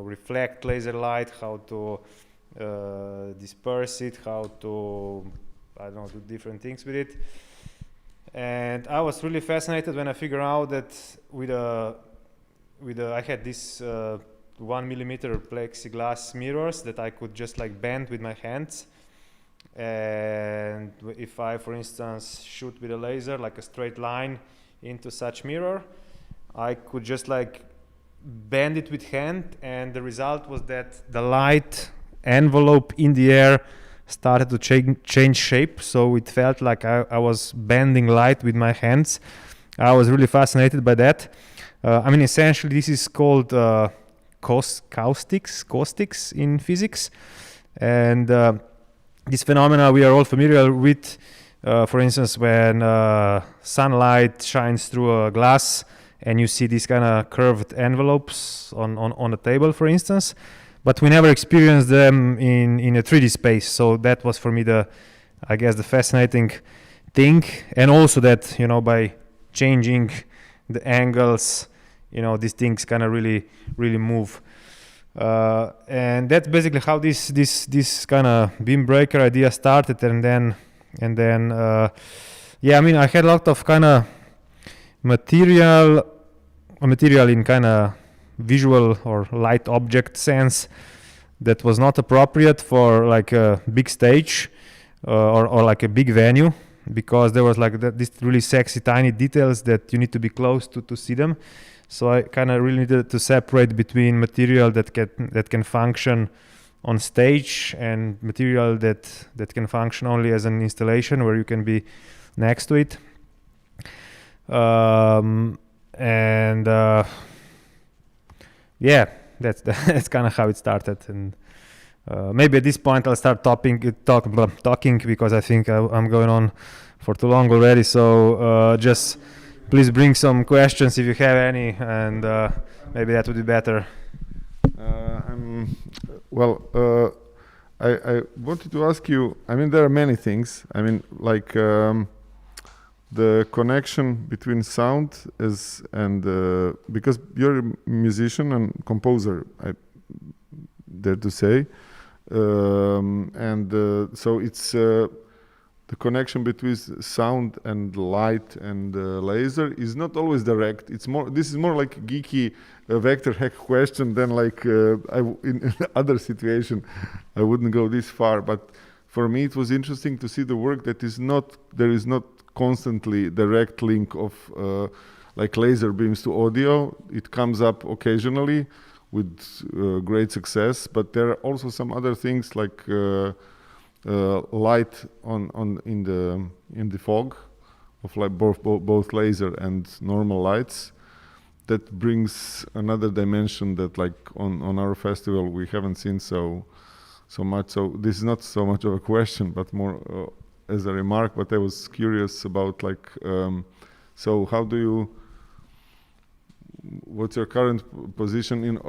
reflect laser light, how to disperse it, how to do different things with it. And I was really fascinated when I figured out that I had this 1 millimeter plexiglass mirrors that I could just like bend with my hands. And if I, for instance, shoot with a laser like a straight line into such mirror, I could just like bend it with hand, and the result was that the light envelope in the air started to change shape, so it felt like I was bending light with my hands. I was really fascinated by that. Essentially this is called caustics in physics, and this phenomena we are all familiar with. For instance, when sunlight shines through a glass and you see these kind of curved envelopes on a table, for instance, but we never experienced them in a 3D space. So that was for me the fascinating thing, and also that by changing the angles, these things kind of really move. And that's basically how this kind of beam breaker idea started, and then I had a lot of kind of material in kind of visual or light object sense that was not appropriate for like a big stage or like a big venue, because there was like these really sexy tiny details that you need to be close to see them. So I kind of really needed to separate between material that can function on stage and material that can function only as an installation where you can be next to it. That's kind of how it started. And maybe at this point I'll start talking because I think I'm going on for too long already. So just please bring some questions if you have any, and maybe that would be better. I wanted to ask you, there are many things. The connection between sound because you're a musician and composer, I dare to say, so it's the connection between sound and light and laser is not always direct. This is more like a geeky vector hack question than like in other situation. I wouldn't go this far, but for me it was interesting to see the work that there is not constantly direct link of like laser beams to audio. It comes up occasionally with great success, but there are also some other things like light in the fog of like both laser and normal lights. That brings another dimension that like on our festival we haven't seen so much. So this is not so much of a question, but more as a remark. But I was curious about like, so how do you? What's your current position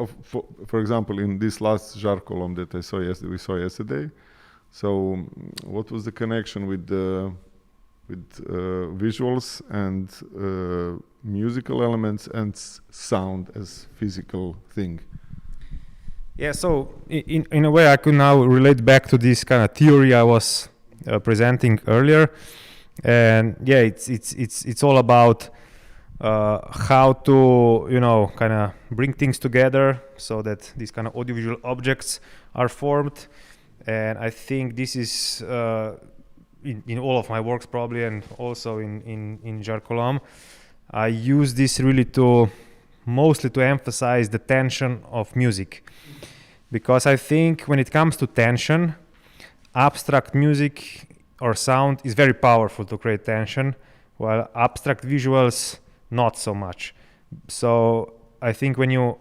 for example, in this last jar column that we saw yesterday? So, what was the connection with with visuals and musical elements and sound as physical thing. Yeah, so in a way I could now relate back to this kind of theory I was presenting earlier, and yeah, it's all about how to kind of bring things together so that these kind of audiovisual objects are formed. And I think this is in all of my works probably, and also in Jarkolam, I use this really mostly to emphasize the tension of music, because I think when it comes to tension, abstract music or sound is very powerful to create tension, while abstract visuals not so much. So I think when you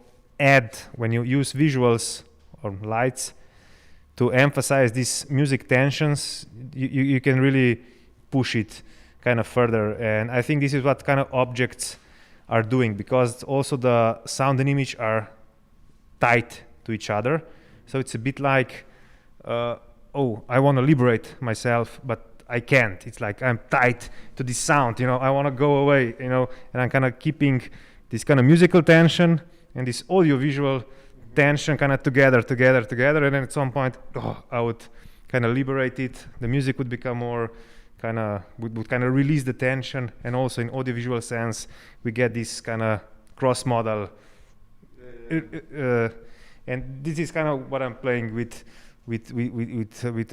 use visuals or lights to emphasize these music tensions, you can really push it kind of further. And I think this is what kind of objects are doing, because also the sound and image are tied to each other. So it's a bit like, I want to liberate myself, but I can't. It's like I'm tied to this sound, I want to go away, and I'm kind of keeping this kind of musical tension and this audio-visual tension kind of together, and then at some point, I would kind of liberate it. The music would become more would kind of release the tension, and also in audiovisual sense, we get this kind of cross-modal. And this is kind of what I'm playing with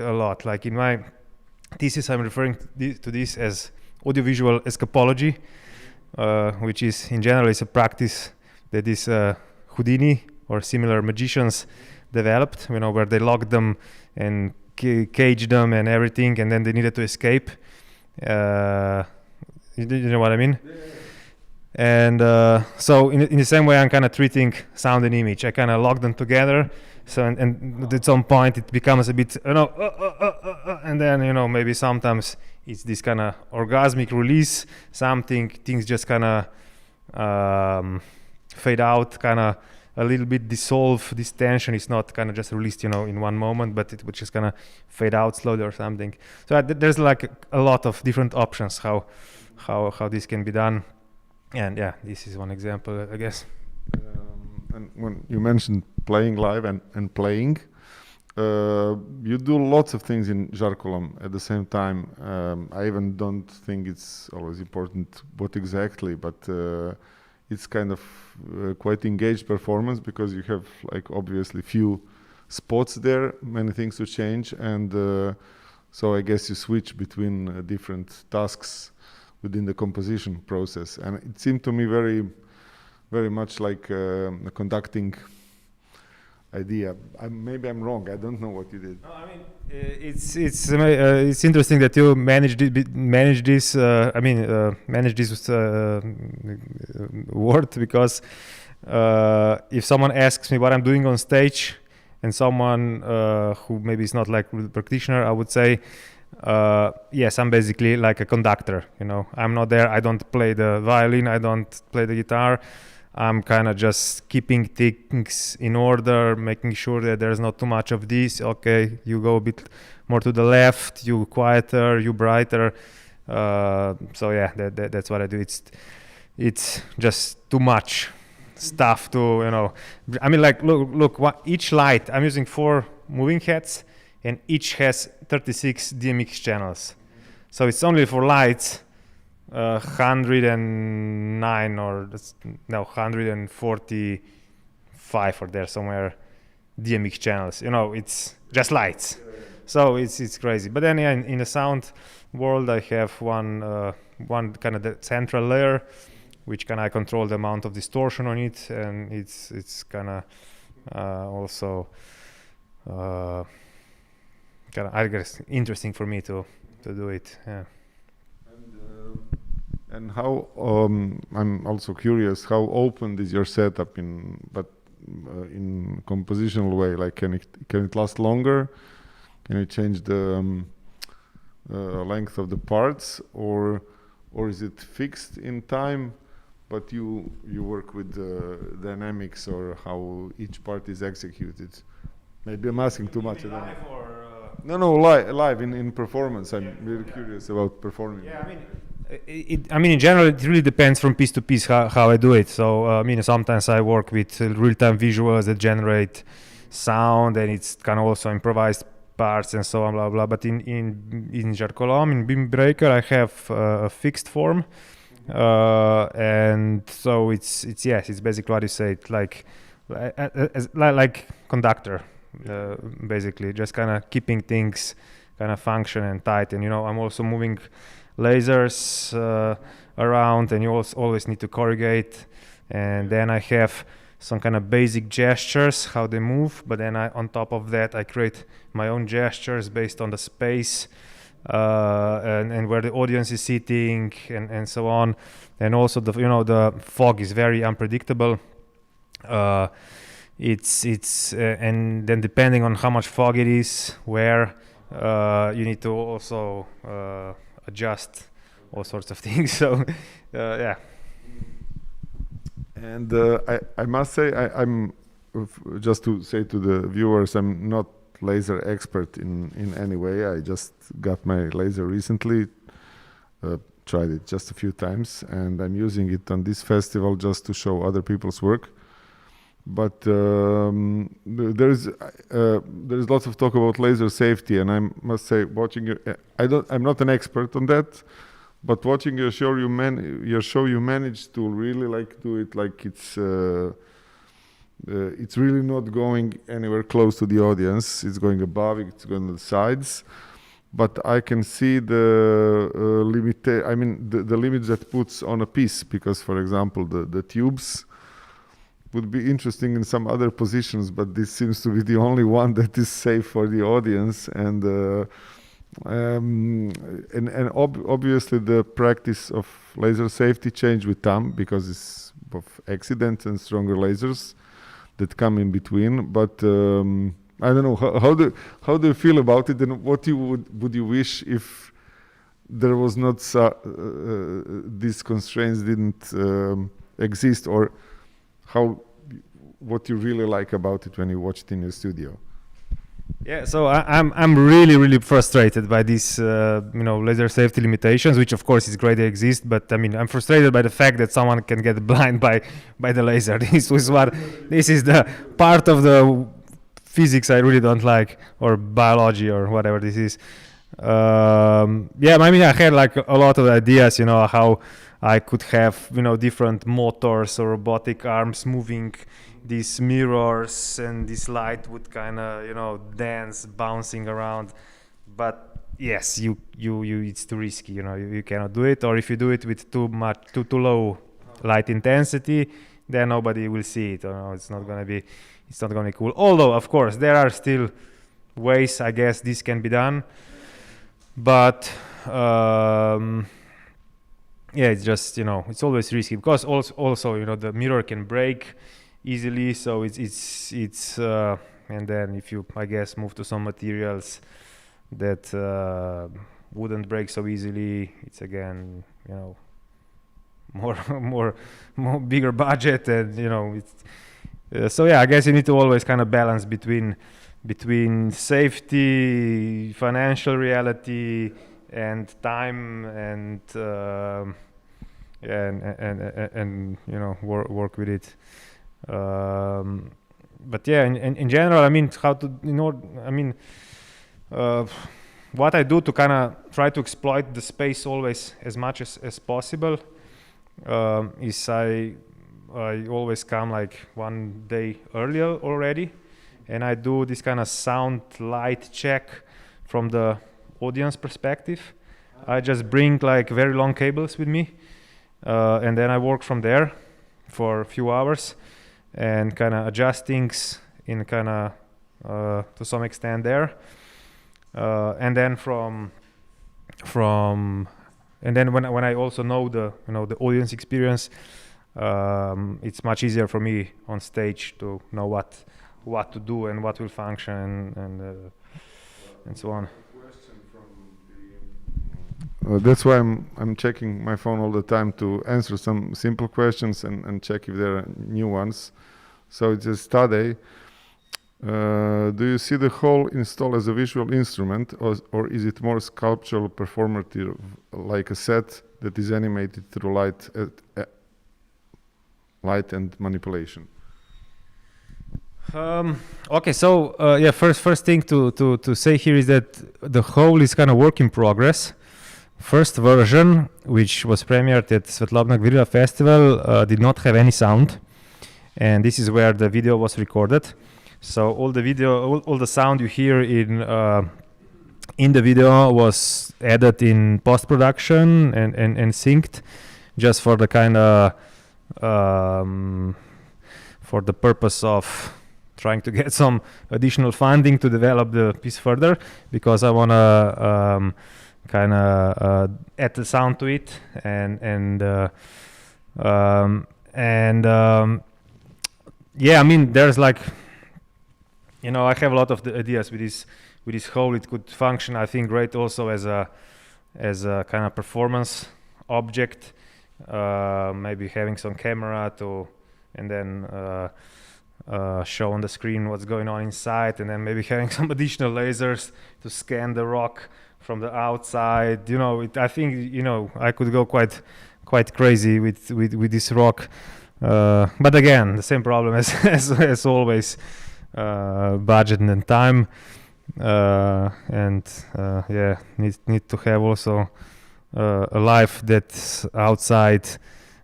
a lot. Like in my thesis, I'm referring to this as audiovisual escapology, which is in general is a practice that is Houdini or similar magicians developed, where they locked them and caged them and everything, and then they needed to escape. You know what I mean? Yeah. And so in the same way, I'm kind of treating sound and image. I kind of lock them together. So and at some point it becomes a bit, and then maybe sometimes it's this kind of orgasmic release. Things just kind of fade out, kind of a little bit dissolve. This tension is not kind of just released, in one moment, but it would just kind of fade out slowly or something. So there's like a lot of different options how this can be done. And yeah, this is one example, I guess. And when you mentioned playing live and playing, you do lots of things in Jarkolam at the same time. I even don't think it's always important what exactly, but it's kind of quite engaged performance, because you have like obviously few spots there, many things to change, and so I guess you switch between different tasks within the composition process, and it seemed to me very, very much like a conducting idea. Maybe I'm wrong. I don't know what you did. No, I mean it's interesting that you manage this word, because if someone asks me what I'm doing on stage, and someone who maybe is not like a practitioner, I would say, yes, I'm basically like a conductor. I'm not there. I don't play the violin. I don't play the guitar. I'm kind of just keeping things in order, making sure that there's not too much of this. Okay, you go a bit more to the left, you quieter, you brighter. So yeah, that's what I do. It's just too much stuff to, I mean, like, look, each light, I'm using 4 moving heads, and each has 36 DMX channels. So it's only for lights, 109 or 145 or there somewhere DMX channels. It's just lights. So it's crazy. But then in the sound world, I have one kind of the central layer, which can I control the amount of distortion on it, and it's kind of also kind of, I guess, interesting for me to do it. Yeah. And how I'm also curious, how open is your setup in compositional way? Like, can it last longer? Can you change the length of the parts, or is it fixed in time? But you work with the dynamics or how each part is executed. Maybe I'm asking too much. I don't know. No, live in performance. I'm really curious about performing. Yeah, I mean, in general, it really depends from piece to piece how I do it. So, I mean, sometimes I work with real-time visuals that generate sound, and it's kind of also improvised parts and so on, blah blah. But in Jarkolom, in Beam Breaker, I have a fixed form, and so it's basically what you say, like conductor, basically, just kind of keeping things kind of function and tight. And I'm also moving lasers around, and you also always need to corrugate. And then I have some kind of basic gestures, how they move, but then on top of that I create my own gestures based on the space and where the audience is sitting and so on. And also the fog is very unpredictable. It's and then depending on how much fog it is, where you need to also adjust all sorts of things. So yeah. And I must say, I'm just to say to the viewers, I'm not laser expert in any way. I just got my laser recently, tried it just a few times, and I'm using it on this festival just to show other people's work. But there's lots of talk about laser safety, and I must say, watching you, I'm not an expert on that. But watching your show, you managed to really do it like it's really not going anywhere close to the audience. It's going above, it's going to the sides. But I can see the the limits that puts on a piece, because, for example, the tubes would be interesting in some other positions, but this seems to be the only one that is safe for the audience. And obviously the practice of laser safety changed with time because it's of accidents and stronger lasers that come in between. But I don't know, how do you feel about it, and what would you wish if there was not these constraints didn't exist, or what you really like about it when you watch it in your studio? Yeah, so I'm really frustrated by these laser safety limitations, which of course is great they exist, but I mean I'm frustrated by the fact that someone can get blind by the laser. This is the part of the physics I really don't like, or biology, or whatever this is. Yeah, I mean I had like a lot of ideas, how I could have different motors or robotic arms moving these mirrors, and this light would kind of dance, bouncing around. But yes, you it's too risky. You cannot do it. Or if you do it with too low light intensity, then nobody will see it. It's not gonna be cool. Although of course there are still ways, I guess, this can be done. But yeah, it's just it's always risky, because also the mirror can break easily, so it's and then if you, I guess, move to some materials that wouldn't break so easily, it's again more bigger budget, and it's so yeah, I guess you need to always kind of balance between safety, financial reality, and time, and work with it. But yeah, in general, I mean, what I do to kind of try to exploit the space always as much as possible is I always come like one day earlier already, and I do this kind of sound light check from the audience perspective. I just bring like very long cables with me, and then I work from there for a few hours and kind of adjust things in kind of to some extent there, and then and then when I also know the the audience experience, it's much easier for me on stage to know what to do and what will function and so on. That's why I'm checking my phone all the time to answer some simple questions and check if there are new ones. So it says, Tadej, Do you see the whole install as a visual instrument, or is it more sculptural, performative, like a set that is animated through light and manipulation? Okay, so yeah, first thing to say here is that the whole is kind of work in progress. First version, which was premiered at Svetlobna Guerrilla Festival, did not have any sound, and this is where the video was recorded. So all the video, all the sound you hear in the video was added in post-production and synced, just for the kind of for the purpose of trying to get some additional funding to develop the piece further, because I want to kind of add the sound to it and yeah, I mean, there's like, you know, I have a lot of the ideas with this whole. It could function, I think, great also as a kind of performance object, maybe having some camera to, and then show on the screen what's going on inside, and then maybe having some additional lasers to scan the rock from the outside. You know, I think, you know, I could go quite crazy with this rock, but again, the same problem as always, budget and time, and yeah, need to have also a life that's outside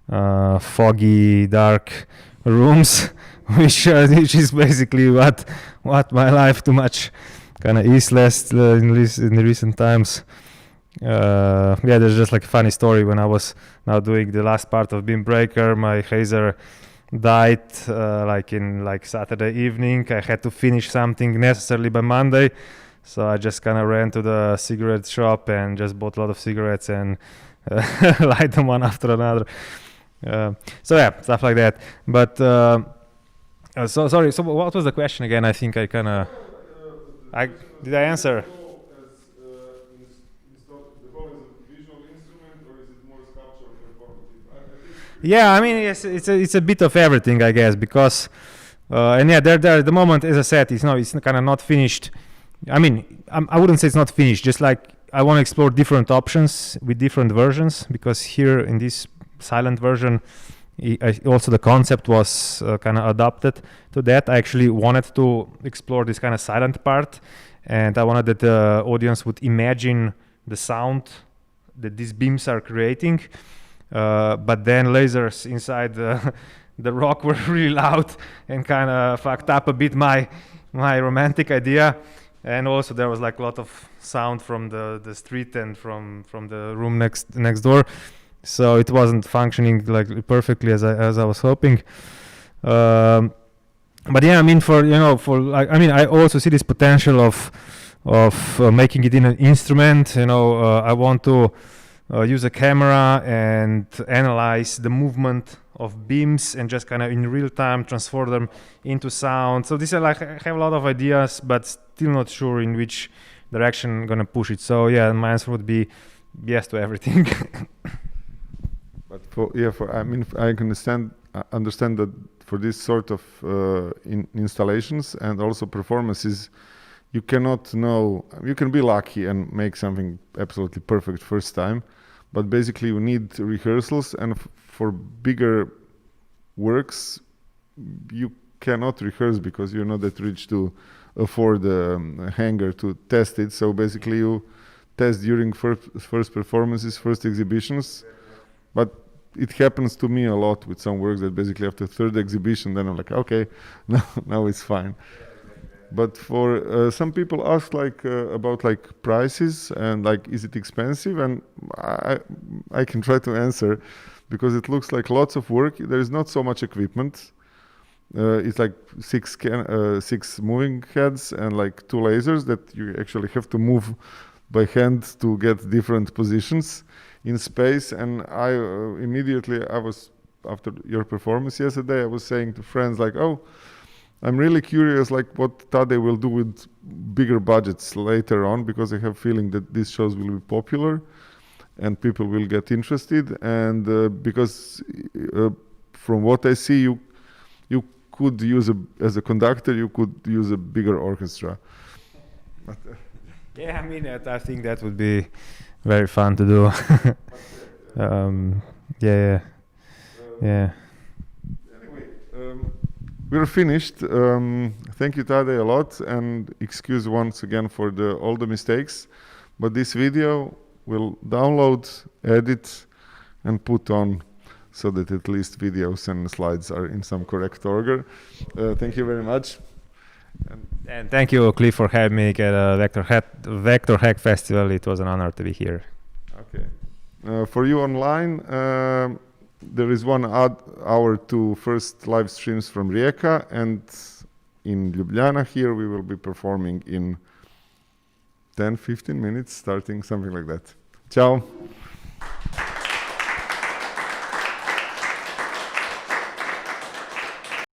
foggy, dark rooms, which is basically what my life too much kind of is less in the recent times. Yeah, there's just like a funny story. When I was now doing the last part of Beam Breaker, my Hazer died like Saturday evening. I had to finish something necessarily by Monday, so I just kind of ran to the cigarette shop and just bought a lot of cigarettes and light them one after another. So yeah, stuff like that. But so sorry. So what was the question again? I think I kind of did I answer? Yeah, I mean, yes, it's a bit of everything, I guess, because and yeah, there at the moment, as I said, it's kind of not finished. I mean, I wouldn't say it's not finished. Just like I want to explore different options with different versions, because here in this silent version, also the concept was kind of adapted to that. I actually wanted to explore this kind of silent part, and I wanted that the audience would imagine the sound that these beams are creating. But then lasers inside the rock were really loud and kind of fucked up a bit my romantic idea. And also there was like a lot of sound from the street and from the room next door, so it wasn't functioning like perfectly as I was hoping. But yeah, I mean, I also see this potential of making it in an instrument. You know, I want to use a camera and analyze the movement of beams and just kind of in real time transform them into sound. So these are like, I have a lot of ideas, but still not sure in which direction I'm gonna push it. So yeah, my answer would be yes to everything. But I can understand that for this sort of installations and also performances, you cannot know. You can be lucky and make something absolutely perfect first time, but basically you need rehearsals, and for bigger works you cannot rehearse because you're not that rich to afford a hangar to test it. So basically you test during first performances, first exhibitions. But it happens to me a lot with some works that basically after third exhibition then I'm like, okay, now it's fine. But for some people ask about prices and is it expensive, and I can try to answer, because it looks like lots of work. There is not so much equipment. It's like six moving heads and 2 lasers that you actually have to move by hand to get different positions in space. And I was, after your performance yesterday, I was saying to friends I'm really curious what Tadej will do with bigger budgets later on, because I have a feeling that these shows will be popular and people will get interested. And because from what I see, you could use as a conductor, you could use a bigger orchestra. But, yeah, I mean, I think that would be very fun to do. Yeah. Anyway, we're finished. Thank you, Tadej, a lot, and excuse once again for all the mistakes. But this video will download, edit, and put on, so that at least videos and slides are in some correct order. Thank you very much. And thank you, Klif, for having me at Vector Hack Festival. It was an honor to be here. Okay. For you online, there is 1 hour to first live streams from Rijeka, and in Ljubljana here we will be performing in 10-15 minutes, starting something like that. Ciao.